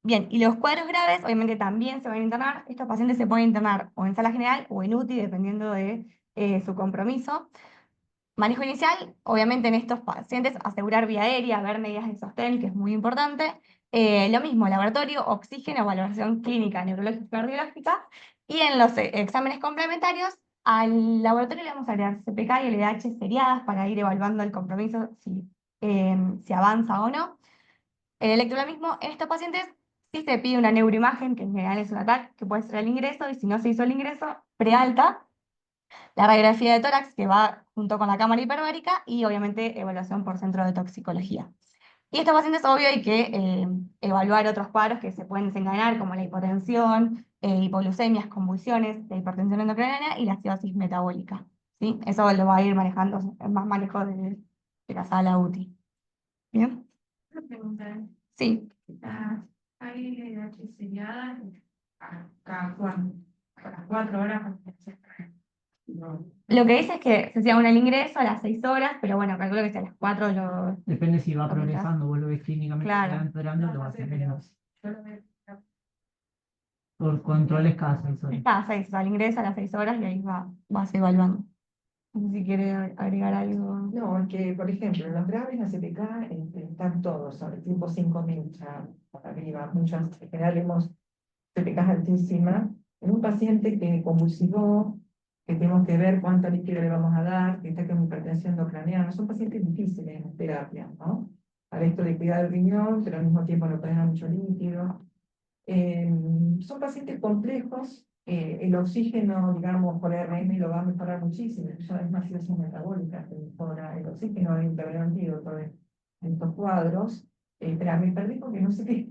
G: Bien, y los cuadros graves, obviamente también se van a internar. Estos pacientes se pueden internar o en sala general o en UTI, dependiendo de su compromiso. Manejo inicial, obviamente en estos pacientes, asegurar vía aérea, ver medidas de sostén, que es muy importante. Lo mismo, laboratorio, oxígeno, evaluación clínica, neurológica, cardiológica. Y en los exámenes complementarios, al laboratorio le vamos a agregar CPK y LDH seriadas para ir evaluando el compromiso, si avanza o no. El electrolimismo en estos pacientes sí se pide una neuroimagen, que en general es un ataque, que puede ser el ingreso, y si no se hizo el ingreso, prealta, la radiografía de tórax, que va junto con la cámara hiperbárica, y obviamente evaluación por centro de toxicología. Y estos pacientes, obvio, hay que evaluar otros cuadros que se pueden desencadenar, como la hipotensión, hipoglucemias, convulsiones, la hipertensión endocrinal y la acidosis metabólica. ¿Sí? Eso lo va a ir manejando, es más manejo de la sala UTI. ¿Bien?
C: Una pregunta.
G: Sí.
C: ¿Hay LDH seriada cada cuándo? ¿Cada 4 horas? No.
G: Lo que dice es que se hacía una al ingreso a las 6 horas, pero bueno, calculo que si a las 4 lo...
B: Depende si va
G: Comentar.
B: progresando, vos lo ves clínicamente,
G: Claro.
B: si va empeorando, lo va a hacer menos.
C: Yo lo veo.
B: Por controles cada 6 horas.
G: Cada 6, o sea, al ingreso a las 6 horas y ahí vas evaluando. No sé si quiere agregar algo.
H: No, es que, por ejemplo, en los graves la CPK están todos sobre tipo 5000 ya para arriba. Muchas, en general vemos CPK altísimas. En un paciente que convulsivó, que tenemos que ver cuánto líquido le vamos a dar, que está con hipertensión endocraniana, son pacientes difíciles en terapia, ¿no? Para esto de cuidar el riñón, pero al mismo tiempo no pueden dar mucho líquido. Son pacientes complejos, el oxígeno, digamos, por RM lo va a mejorar muchísimo, ya es una situación metabólica que mejora el oxígeno, hay un verdadero antídoto de estos cuadros. Pero me perdí porque no sé qué,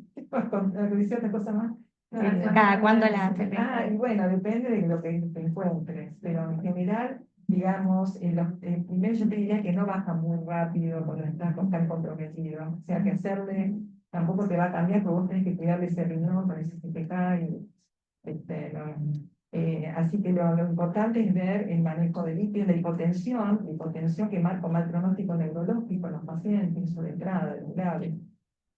H: decía otra cosa más.
G: Cada cuándo la CPK.
H: Y bueno, depende de lo que te encuentres, pero en general, digamos, primero yo te diría que no baja muy rápido cuando estás tan comprometido, o sea que hacerle tampoco te va a cambiar, porque vos tenés que cuidarle ese riñón con ese CPK. Así que lo importante es ver el manejo de lípidos, la hipotensión que marca mal pronóstico neurológico en los pacientes, eso de entrada, de grave.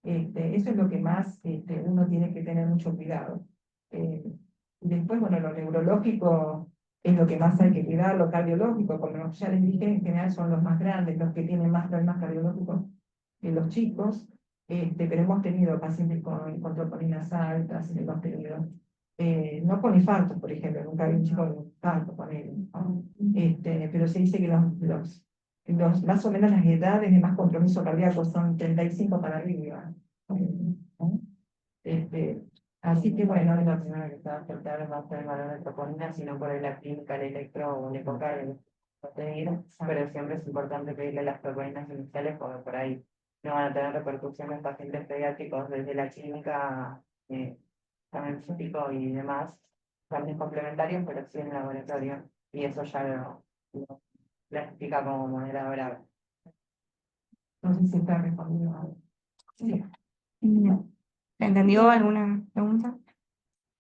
H: Eso es lo que más uno tiene que tener mucho cuidado. Y después, bueno, lo neurológico es lo que más hay que cuidar, lo cardiológico, como ya les dije, en general son los más grandes, los que tienen más problemas cardiológicos que los chicos. Pero hemos tenido pacientes con troponinas altas, hemos tenido, no con infartos, por ejemplo, nunca había un chico con infarto con él, ¿no? Pero se dice que más o menos las edades de más compromiso cardíaco son 35 para arriba. ¿No? Así que bueno,
F: No es la primera que se va a aceptar más por el valor de troponina, sino por la clínica, el electro o un ecocardio. Pero siempre es importante pedirle las troponinas iniciales porque por ahí no van a tener repercusiones en pacientes pediátricos desde la clínica, también físico y demás, también complementarios, pero sí en el laboratorio. Y eso ya lo clasifica como modelo grave.
H: no sé si está respondido.
G: Sí. Bien. ¿Entendió alguna pregunta?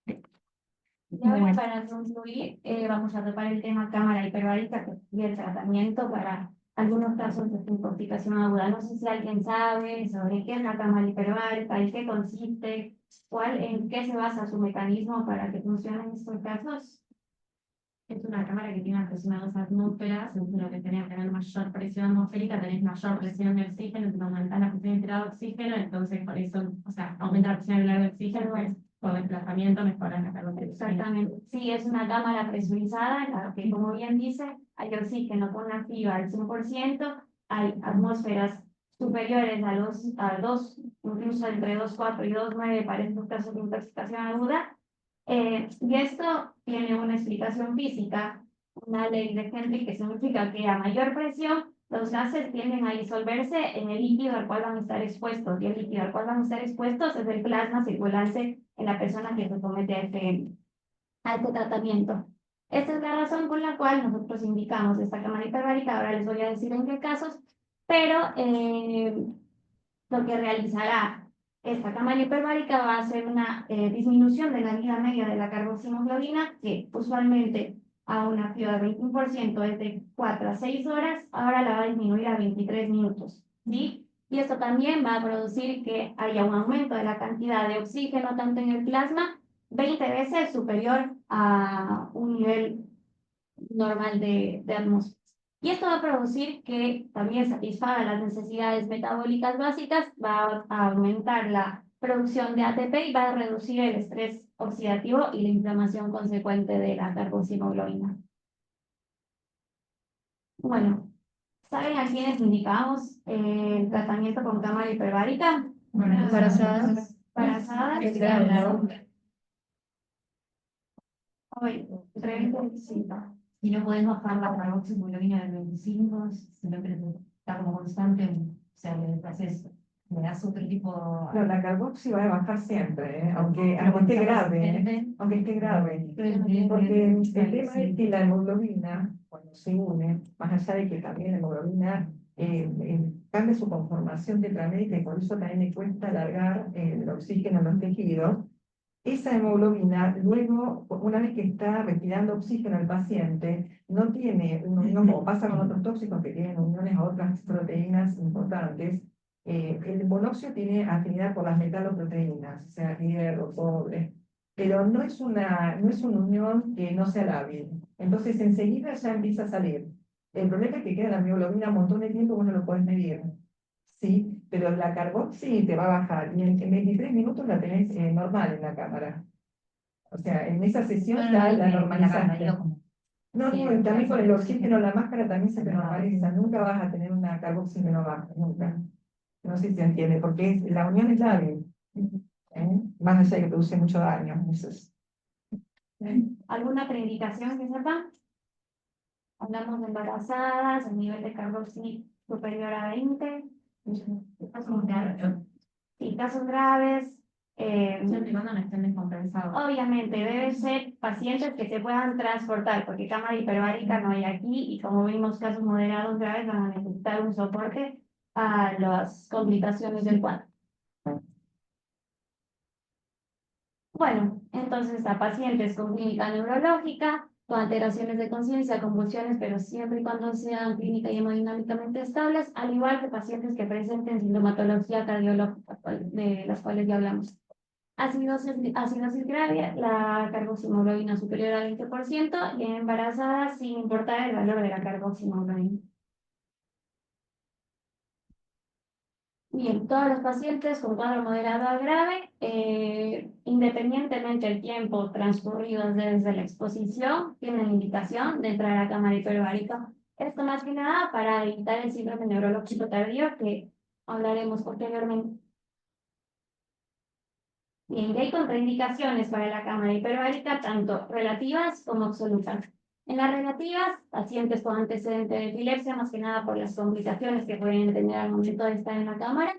E: Y ahora
G: Bueno.
E: para concluir, vamos a topar el tema cámara hiperbárica y el tratamiento para algunos casos de intoxicación aguda. No sé si alguien sabe sobre qué es la cámara hiperbárica, en qué consiste, en qué se basa su mecanismo para que funcionen estos casos.
F: Es una cámara que tiene aproximadamente 2 atmósferas, según lo que tenés que tener mayor presión atmosférica, tenés mayor presión de oxígeno, entonces aumentar la presión interior de oxígeno, entonces por eso, o sea, aumenta la presión interior de oxígeno, pues por desplazamiento mejora la calor.
E: Exactamente. Sí, es una cámara presurizada en la que, como bien dice, hay oxígeno con la FIBA al 100%, hay atmósferas superiores a 2, incluso entre 2,4 y 2,9 para estos casos de intoxicación aguda. Y esto tiene una explicación física, una ley de Henry que significa que a mayor presión los gases tienden a disolverse en el líquido al cual van a estar expuestos, y el líquido al cual van a estar expuestos es el plasma circulante en la persona que se somete a este a este tratamiento. Esta es la razón por la cual nosotros indicamos esta cámara hiperbárica. Ahora les voy a decir en qué casos, pero lo que realizará esta cámara hiperbárica va a ser una disminución de la vida media de la carboximoglobina, que usualmente a una fiebre de 21% es de 4 a 6 horas, ahora la va a disminuir a 23 minutos, ¿sí? Y esto también va a producir que haya un aumento de la cantidad de oxígeno tanto en el plasma 20 veces superior a un nivel normal de atmósfera. Y esto va a producir que también satisfaga las necesidades metabólicas básicas, va a aumentar la producción de ATP y va a reducir el estrés oxidativo y la inflamación consecuente de la carboximoglobina. Bueno, ¿saben a quiénes indicamos el tratamiento con cámara hiperbárica?
D: Embarazadas.
E: Embarazadas.
D: Es grave, ¿no?
E: Hoy, entre 20 y 25.
I: Y no podés bajar la carboximoglobina del 25, sino que está como constante, o sea, el proceso. Le das otro tipo.
H: No, la carboxi va a bajar siempre, aunque esté grave, aunque esté grave. Porque el tema es que la hemoglobina, cuando se une, más allá de que también la hemoglobina cambia su conformación tetramétrica y por eso también le cuesta alargar el oxígeno en los tejidos, esa hemoglobina luego, una vez que está respirando oxígeno el paciente, no tiene una unión, como pasa con otros tóxicos que tienen uniones a otras proteínas importantes. El monóxido tiene afinidad por las metaloproteínas, o sea, hierro, cobre, pero no es una unión que no sea lábil. Entonces enseguida ya empieza a salir. El problema es que queda la hemoglobina un montón de tiempo, vos no lo podés medir. Sí, pero la carboxi te va a bajar y en 23 minutos la tenés normal en la cámara. O sea, en esa sesión ya la normalizaste. No,
I: Sí,
H: y también con el
I: sí.
H: oxígeno, la máscara también se te normaliza. Nunca vas a tener una carboxi que no baja, nunca. No sé si se entiende, porque la unión es lábil. Más allá de que produce mucho daño. Eso es.
E: ¿Alguna otra indicación que sepan? Hablamos de embarazadas, el nivel de carboxi superior a 20. Sí, casos graves.
I: Siempre y cuando no estén descompensados.
E: Obviamente, deben ser pacientes que se puedan transportar, porque cámara hiperbárica no hay aquí y como vimos casos moderados graves van a necesitar un soporte a las complicaciones del cuadro. Bueno, entonces a pacientes con clínica neurológica, con alteraciones de conciencia, convulsiones, pero siempre y cuando sean clínica y hemodinámicamente estables, al igual que pacientes que presenten sintomatología cardiológica, de las cuales ya hablamos. Acidosis grave, la carboximoglobina superior al 20% y en embarazadas sin importar el valor de la carboximoglobina. Bien, todos los pacientes con cuadro moderado a grave, independientemente del tiempo transcurrido desde la exposición, tienen indicación de entrar a la cámara hiperbárica. Esto más que nada para evitar el síndrome neurológico tardío que hablaremos posteriormente. Bien, y hay contraindicaciones para la cámara hiperbárica, tanto relativas como absolutas. En las relativas, pacientes con antecedente de epilepsia, más que nada por las complicaciones que pueden tener al momento de estar en la cámara.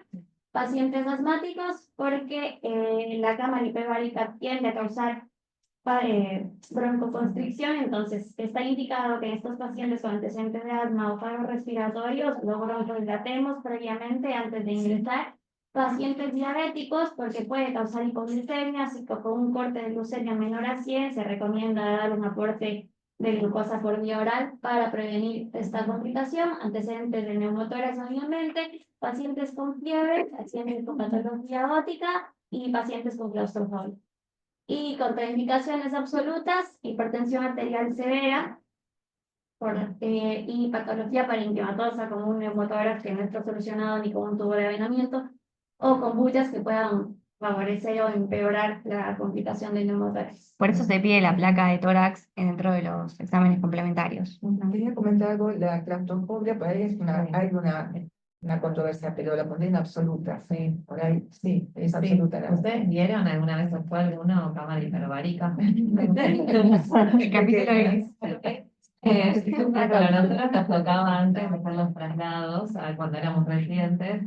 E: Pacientes asmáticos, porque la cámara hiperbárica tiende a causar broncoconstricción, entonces está indicado que en estos pacientes con antecedentes de asma o paros respiratorios, los broncodilatemos previamente antes de ingresar. Pacientes diabéticos, porque puede causar hipoglucemia, así que con un corte de glucemia menor a 100 se recomienda dar un aporte de glucosa por vía oral para prevenir esta complicación. Antecedentes de neumotórax, obviamente, pacientes con fiebre, pacientes con patología gótica y pacientes con claustrofobia. Y contraindicaciones absolutas, hipertensión arterial severa y patología parenquimatosa como un neumotórax que no está solucionado ni con un tubo de avenamiento, o con bullas que puedan favorecer o empeorar la complicación del neumotórax.
G: Por eso se pide la placa de tórax dentro de los exámenes complementarios.
H: Quería comentar algo, la claustrofobia, por ahí hay una controversia, pero la condena absoluta, sí, por ahí, sí, es absoluta.
A: ¿Ustedes vieron alguna vez fue alguno cámara hiperbárica?
G: El capítulo es...
A: Claro, nosotros nos tocaba antes de hacer los traslados, cuando éramos residentes,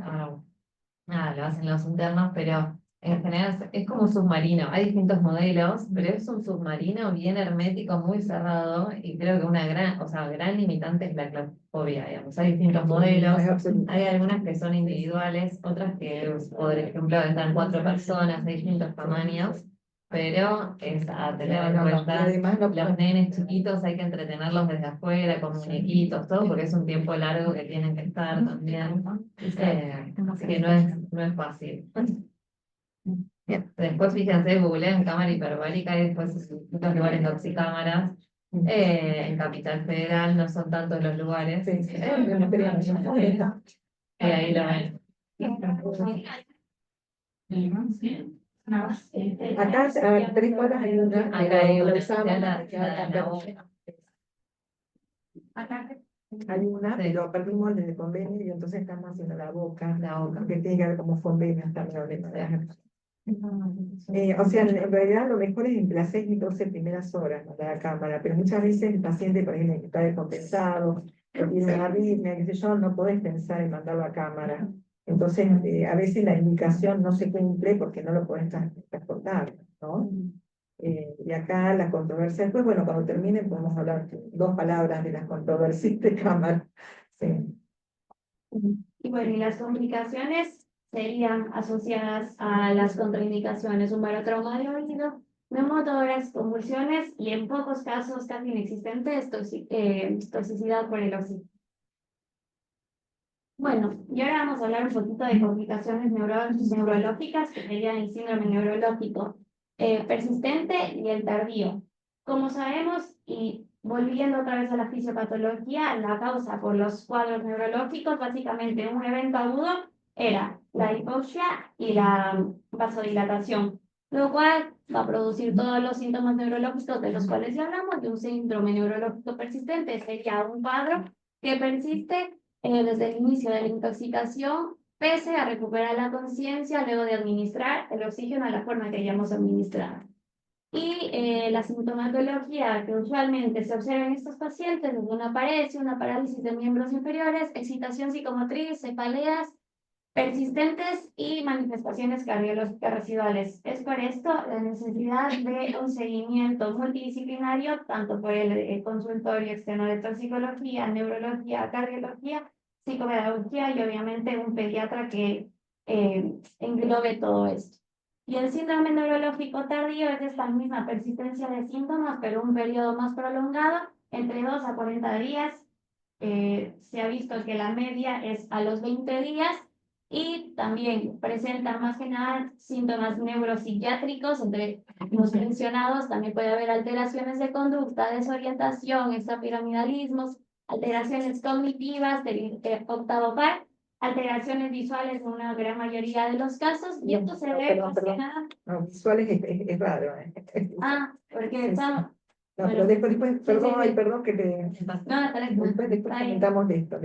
A: nada, lo hacen los internos, pero En general es como un submarino, hay distintos modelos, pero es un submarino bien hermético, muy cerrado, y creo que una gran, o sea, gran limitante es la claustrofobia, digamos. Hay distintos modelos,
H: Es absoluto.
A: hay algunas que son individuales, otras que, por ejemplo, están 4 personas, hay distintos tamaños, pero es a tener en
H: No, y
A: cuenta.
H: además no
A: Los nenes chiquitos hay que entretenerlos desde afuera, con muñequitos, todo, porque es un tiempo largo que tienen que estar también. Así que no es fácil. Después fíjense, googleen cámara hiperbárica y después distintos lugares de oxicámaras. En Capital Federal no son tantos los lugares.
H: Sí, sí, me gustaría mucho.
A: Ahí lo ven.
H: Acá a 3 cuadras hay una,
A: Acá hay
H: lo
A: una,
H: usamos,
A: la
H: ya
A: de
H: cambiamos. Hay una,
A: Sí.
H: pero perdimos desde convenio y entonces estamos haciendo la boca, que tiene que ver como convenios también. O sea, en realidad lo mejor es entre las 6 y 12 primeras horas de la cámara, pero muchas veces el paciente, por ejemplo, está descompensado, o tiene una arritmia, qué sé yo, no podés pensar en mandarlo a cámara. Entonces, a veces la indicación no se cumple porque no lo podés transportar, ¿no? Y acá la controversia, después, bueno, cuando termine podemos hablar 2 palabras de las controversias de cámara. Sí.
E: Y bueno, y las complicaciones serían asociadas a las contraindicaciones, un barotrauma de oído, neumotoras, convulsiones y en pocos casos casi inexistentes toxicidad por el oxígeno. Bueno, y ahora vamos a hablar un poquito de complicaciones neurológicas, que serían el síndrome neurológico persistente y el tardío. Como sabemos, y volviendo otra vez a la fisiopatología, la causa por los cuadros neurológicos, básicamente un evento agudo, era la hipoxia y la vasodilatación, lo cual va a producir todos los síntomas neurológicos de los cuales ya hablamos. De un síndrome neurológico persistente sería un cuadro que persiste desde el inicio de la intoxicación, pese a recuperar la conciencia luego de administrar el oxígeno a la forma que ya hemos administrado. Y la sintomatología que usualmente se observa en estos pacientes es una paresia, una parálisis de miembros inferiores, excitación psicomotriz, cefaleas persistentes y manifestaciones cardiológicas residuales. Es por esto la necesidad de un seguimiento multidisciplinario, tanto por el consultorio externo de toxicología, neurología, cardiología, psicopedagogía y obviamente un pediatra que englobe todo esto. Y el síndrome neurológico tardío es esta misma persistencia de síntomas, pero un periodo más prolongado, entre 2 a 40 días. Se ha visto que la media es a los 20 días y también presenta más que nada síntomas neuropsiquiátricos. Entre los mencionados también puede haber alteraciones de conducta, desorientación, extrapiramidalismos, alteraciones cognitivas del octavo par, alteraciones visuales en una gran mayoría de los casos, y esto se ve más que nada.
H: No, visuales es raro.
E: Porque estamos.
H: No, pero después, perdón,
E: sí.
H: ay, perdón que te.
E: No,
H: Después comentamos de esto.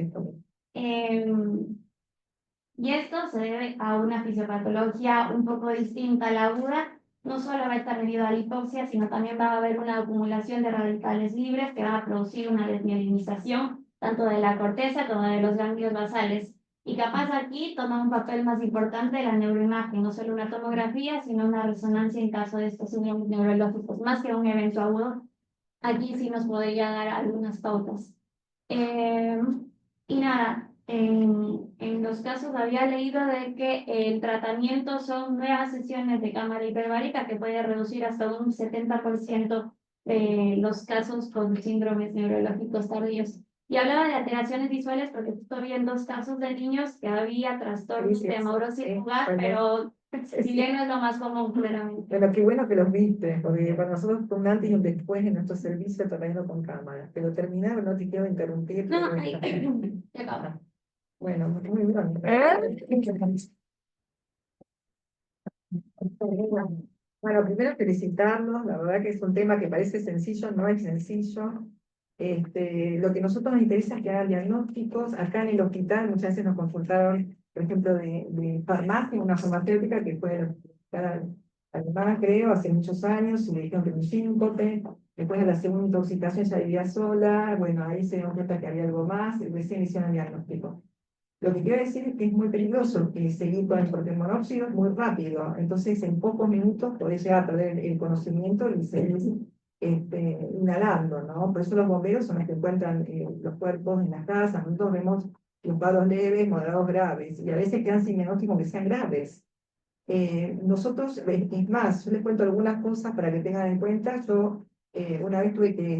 E: Y esto se debe a una fisiopatología un poco distinta a la aguda. No solo va a estar debido a la hipoxia, sino también va a haber una acumulación de radicales libres que va a producir una desmielinización tanto de la corteza como de los ganglios basales. Y capaz aquí toma un papel más importante la neuroimagen, no solo una tomografía, sino una resonancia en caso de estos síndromes neurológicos, más que un evento agudo. Aquí sí nos podría dar algunas pautas. Y nada, en los casos había leído de que el tratamiento son nuevas sesiones de cámara hiperbárica que puede reducir hasta un 70% de los casos con síndromes neurológicos tardíos. Y hablaba de alteraciones visuales porque justo vi en 2 casos de niños que había trastornos de amaurosis vulgar, pero si bien no es lo más común, claramente.
H: Pero qué bueno que los viste, porque para nosotros fue un antes y un después en nuestro servicio trabajando con cámara. Pero terminar, no te quiero interrumpir.
E: No,
H: pero
E: ahí,
H: está-
E: ya acaba.
H: Bueno, muy bien. Bueno, primero felicitarlos, la verdad que es un tema que parece sencillo, no es sencillo. Lo que a nosotros nos interesa es que hagan diagnósticos. Acá en el hospital muchas veces nos consultaron, por ejemplo, de farmacia, una farmacéutica que fue al hospital alemán, creo, hace muchos años, y le dijeron que era un síncope. Después de la segunda intoxicación ya vivía sola, bueno, ahí se dieron cuenta que había algo más, y recién hicieron el diagnóstico. Lo que quiero decir es que es muy peligroso que seguir con el monóxido es muy rápido, entonces en pocos minutos podés llegar a perder el conocimiento y seguir inhalando, ¿no? Por eso los bomberos son los que encuentran los cuerpos en las casas. Nosotros vemos los cuadros leves, moderados, graves, y a veces quedan sin diagnóstico que sean graves. Nosotros, es más, yo les cuento algunas cosas para que tengan en cuenta. Yo una vez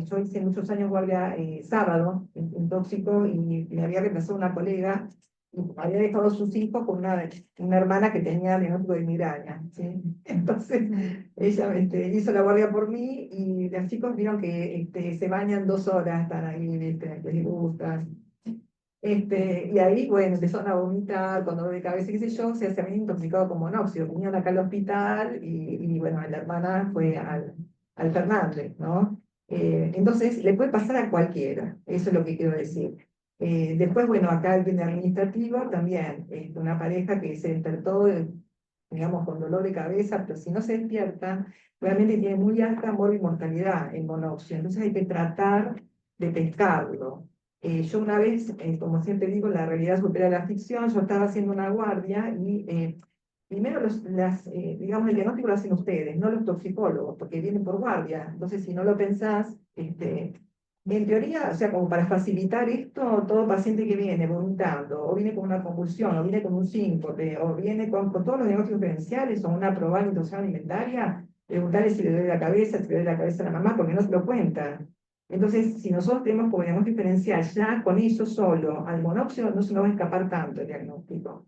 H: yo hice muchos años guardia sábado en tóxico y me había reemplazado una colega y había dejado a sus hijos con una hermana que tenía diagnóstico de migraña, ¿sí? Entonces ella hizo la guardia por mí y los chicos vieron que se bañan 2 horas, están ahí, les gustan. Y ahí, bueno, empezaron a vomitar con dolor de cabeza, qué sé yo, se habían intoxicado con monóxido. Vinieron acá al hospital bueno, la hermana fue al Fernández, ¿no? Entonces, le puede pasar a cualquiera, eso es lo que quiero decir. Después, bueno, acá el administrativo también, una pareja que se despertó, digamos, con dolor de cabeza, pero si no se despierta, realmente tiene muy alta mortalidad en monóxido. Entonces hay que tratar de pescarlo. Yo una vez, como siempre digo, la realidad supera la ficción. Yo estaba haciendo una guardia y primero digamos, el diagnóstico lo hacen ustedes, no los toxicólogos, porque vienen por guardia. Entonces, si no lo pensás, en teoría, o sea, como para facilitar esto, todo paciente que viene vomitando, o viene con una convulsión, o viene con un síncope, o viene con todos los diagnósticos diferenciales, o una probable intoxicación alimentaria, preguntarle si le duele la cabeza, si le duele la cabeza a la mamá, porque no se lo cuentan. Entonces, si nosotros tenemos como diagnóstico diferencial ya con eso solo, al monóxido no se nos va a escapar tanto el diagnóstico.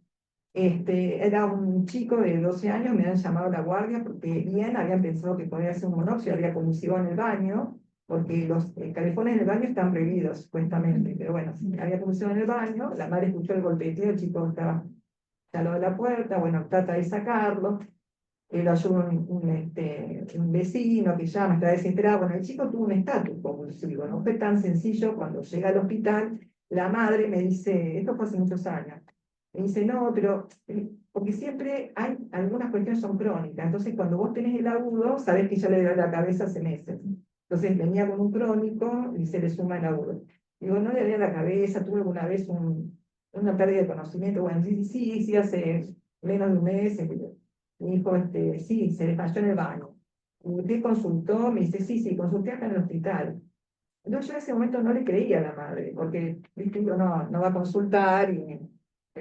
H: Era un chico de 12 años, me habían llamado a la guardia porque bien habían pensado que podía ser un monóxido, había conducido en el baño, porque los calefones en el baño están prohibidos, supuestamente, pero bueno, había conducido en el baño, la madre escuchó el golpeteo, el chico estaba al lado de la puerta, bueno, trata de sacarlo, lo ayuda un vecino que llama, está desesperado. Bueno, el chico tuvo un estatus convulsivo, no fue tan sencillo. Cuando llega al hospital, la madre me dice, esto fue hace muchos años, me dice, no, pero, porque siempre hay, algunas cuestiones son crónicas, entonces cuando vos tenés el agudo, sabés que ya le dio la cabeza hace meses. Entonces venía con un crónico y se le suma el agudo. Digo, no le dio la cabeza, tuve alguna vez una pérdida de conocimiento. Bueno, sí, hace menos de un mes. Me dijo, sí, se desmayó en el baño. Y usted consultó, me dice, sí, consulté acá en el hospital. Entonces yo en ese momento no le creía a la madre, porque, viste, digo, no va a consultar y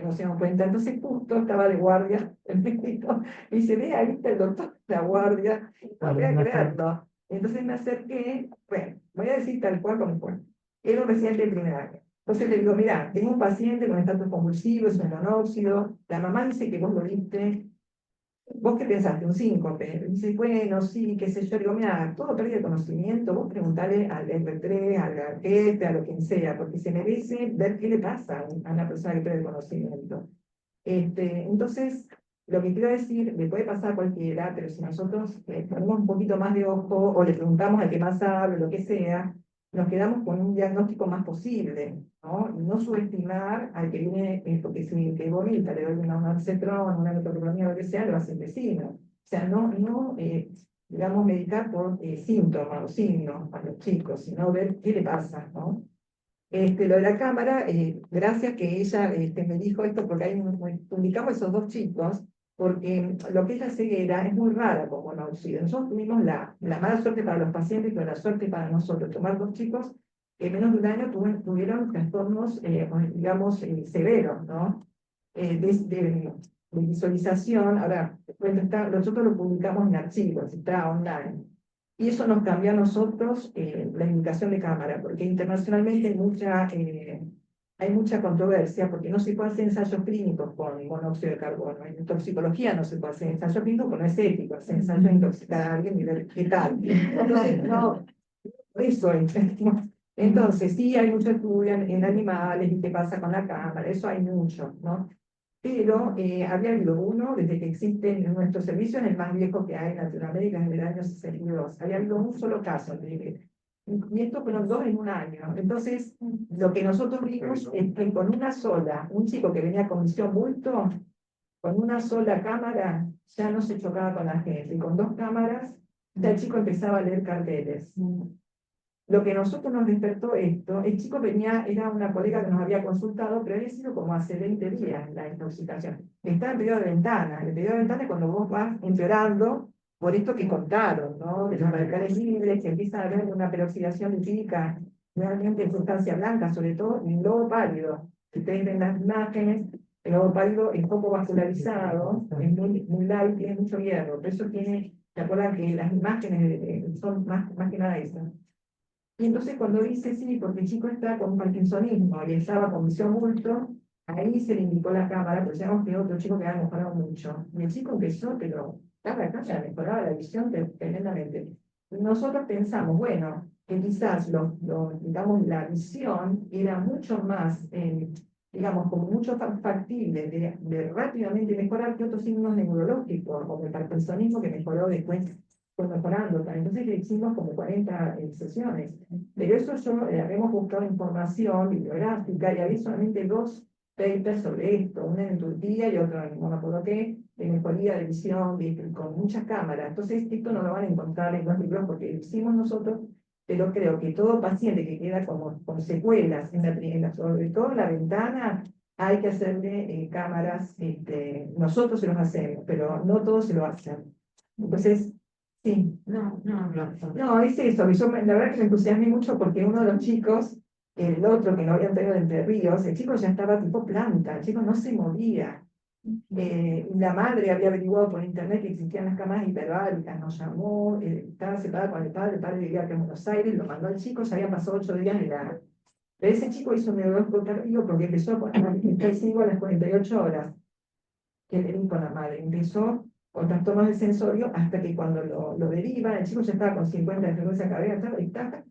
H: no se dan cuenta. Entonces justo estaba de guardia el médico, y dice, ve, ahí está el doctor, la guardia, no voy a creerlo. Entonces me acerqué, bueno, voy a decir tal cual como fue. Era un residente de primer año. Entonces le digo, mira, tengo un paciente con estatus convulsivo, es un monóxido, la mamá dice que vos lo viste. ¿Vos qué pensaste? Un síncope. Dice, bueno, sí, qué sé yo. Digo, mira, todo pérdida de conocimiento, vos preguntale al R3, al jefe, a lo quien sea, porque se merece ver qué le pasa a una persona que pierde el conocimiento. Entonces, lo que quiero decir, le puede pasar a cualquiera, pero si nosotros ponemos un poquito más de ojo o le preguntamos al que más sabe, lo que sea, nos quedamos con un diagnóstico más posible, ¿no? Y no subestimar al que viene, porque si que vomita, le doy una ondansetron, una metoclopramida, lo que sea, lo hace el vecino. O sea, no digamos, medicar por síntomas o signos a los chicos, sino ver qué le pasa, ¿no? Lo de la cámara, gracias que ella me dijo esto, porque ahí ubicamos esos 2 chicos, porque lo que es la ceguera es muy rara con monóxido. Nosotros tuvimos la mala suerte para los pacientes, pero la suerte para nosotros, tomar 2 chicos que en menos de un año tuvieron trastornos, digamos, severos, ¿no? De visualización. Ahora, bueno, nosotros lo publicamos en archivos, está online. Y eso nos cambió a nosotros la indicación de cámara, porque internacionalmente hay mucha controversia, porque no se puede hacer ensayos clínicos con monóxido de carbono. En toxicología no se puede hacer ensayos clínicos, porque no es ético hacer ensayos de intoxicar a alguien y ver qué tal. Entonces, no, eso es. Entonces, sí, hay mucho estudio en animales y qué pasa con la cámara, eso hay mucho, ¿no? Pero había habido uno, desde que existe en nuestro servicio, es el más viejo que hay en Latinoamérica, en el año 62. Había habido un solo caso, y estos fueron 2 en un año. Entonces, lo que nosotros vimos es que con una sola, un chico que venía con visión bulto, con una sola cámara, ya no se chocaba con la gente. Y con 2 cámaras, ya el chico empezaba a leer carteles. lo que nosotros nos despertó esto, el chico venía, era una colega que nos había consultado, pero había sido como hace 20 días la intoxicación. Está en periodo de ventana. El periodo de ventana es cuando vos vas empeorando por esto que contaron, ¿no? De los radicales libres, que empieza a haber una peroxidación lipídica realmente en sustancia blanca, sobre todo en lobo pálido. Si ustedes ven las imágenes, el lobo pálido es poco vascularizado, es muy light, tiene mucho hierro. Por eso tiene, ¿se acuerdan que las imágenes son más que nada esas? Y entonces cuando dice sí, porque el chico está con parkinsonismo y estaba con visión bulto, ahí se le indicó la cámara, pero sabemos que otro chico que había mejorado mucho. Y el chico empezó, pero cada cámara mejoraba la visión tremendamente. Nosotros pensamos, bueno, que quizás digamos, la visión era mucho más, digamos, como mucho factible de rápidamente mejorar que otros signos neurológicos, como el parkinsonismo que mejoró después fue mejorando. Entonces le hicimos como 40 sesiones. Pero eso hemos buscado información bibliográfica y había solamente 2 papers sobre esto, uno en Turquía y otro en no me acuerdo qué, de mejoría de visión con muchas cámaras. Entonces esto no lo van a encontrar en los libros porque lo hicimos nosotros, pero creo que todo paciente que queda como con secuelas, sobre todo en la ventana, hay que hacerle cámaras, nosotros se los hacemos, pero no todos se lo hacen. Entonces, sí. No, es eso, que yo la verdad que me entusiasmé mucho porque uno de los chicos, el otro que no había traído de Entre Ríos, el chico ya estaba tipo planta, el chico no se movía. La madre había averiguado por internet que existían las camas hiperbáricas, nos llamó, estaba separada con el padre vivía aquí en Buenos Aires, lo mandó al chico, ya habían pasado 8 días de la... Pero ese chico hizo un neurológico tardío porque empezó a poner a las 48 horas que le di con la madre. Empezó con trastornos del sensorio hasta que cuando lo deriva, el chico ya estaba con 50 de frecuencia cardíaca,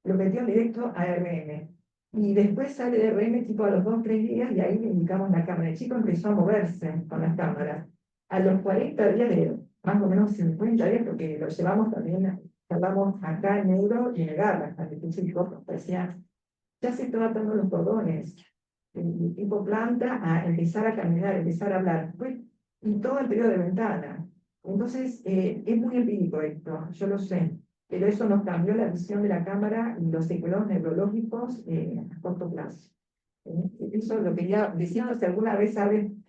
H: lo metió directo a RM. Y después sale de RM tipo a los 2 o 3 días y ahí le indicamos la cámara. El chico empezó a moverse con las cámaras. A los 40 días, más o menos 50 días, porque lo llevamos también, hablamos acá en Neuro y en el Garra, hasta que el chico parecía, ya se estaban dando los cordones, el tipo planta a empezar a caminar, empezar a hablar. Y todo el periodo de ventana. Entonces, es muy empírico esto, yo lo sé, pero eso nos cambió la visión de la cámara y los secuelos neurológicos a corto plazo. Eso lo quería decir, si alguna vez saben,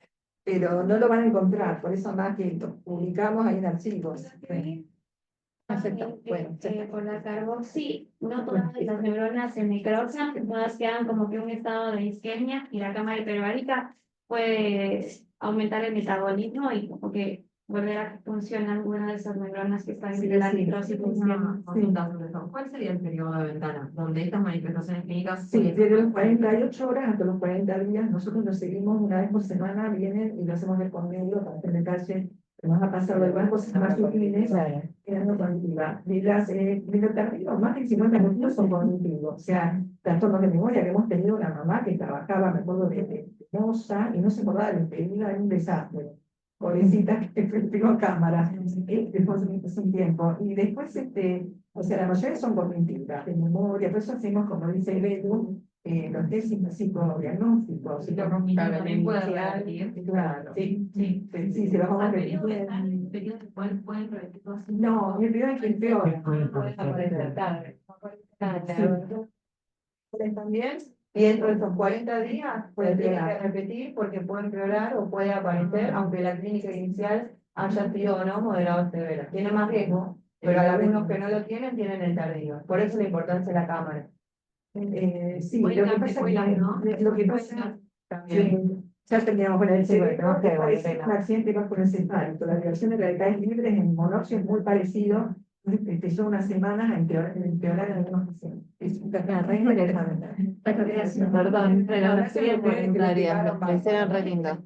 H: pero no lo van a encontrar, por eso más que publicamos ahí en archivos. Acepto. Bueno,
E: Por la carboxi, no todas las neuronas se necrosan, todas quedan como que un estado de isquemia y la cámara hiperbárica puede aumentar el metabolismo y como que volver a que funcionan algunas de esas neuronas que están en la necrosis.
I: ¿Cuál sería el periodo de ventana donde estas manifestaciones clínicas?
H: Sí, desde los 48 horas hasta los 40 días, nosotros lo seguimos una vez por semana, vienen y lo hacemos ver con medio para hacer detalle. Nos ha pasado algunas cosas más sutiles, quedando cognitiva. De los tardíos, más del 50% son cognitivos, o sea, trastornos de memoria que hemos tenido una mamá que trabajaba, me acuerdo de Moza, y no se acordaba de lo que era un desastre. Pobrecita que tengo cámara, después de un tiempo. Y después, o sea, la mayoría son cognitivas, de memoria, por eso hacemos, como dice Beto, los test psicodiagnósticos.
I: Y también puede revertir.
H: Claro,
I: Sí, sí.
H: Sí, se los vamos a repetir.
I: Periodos que pueden revertir todo así.
H: No, el periodo es que empeora.
B: Puede aparecer.
F: También, y dentro de esos 40 días puede tener que repetir porque puede empeorar o puede aparecer, aunque la clínica inicial haya sido o no moderado o severa. Tiene más riesgo, pero hay algunos que no lo tienen, tienen el tardío. Por eso la importancia de la cámara.
H: Sí, lo que pasa es que lo que pasa también. Ya terminamos con el cerebro, que parece un accidente vasculoencefálico. La violación de radicales libres en monóxido es muy parecido. Empezó unas semanas a empeorar en algunos pacientes. Es una re interesante.
A: Perdón, pero no estoy voluntaria, me hicieron re lindo.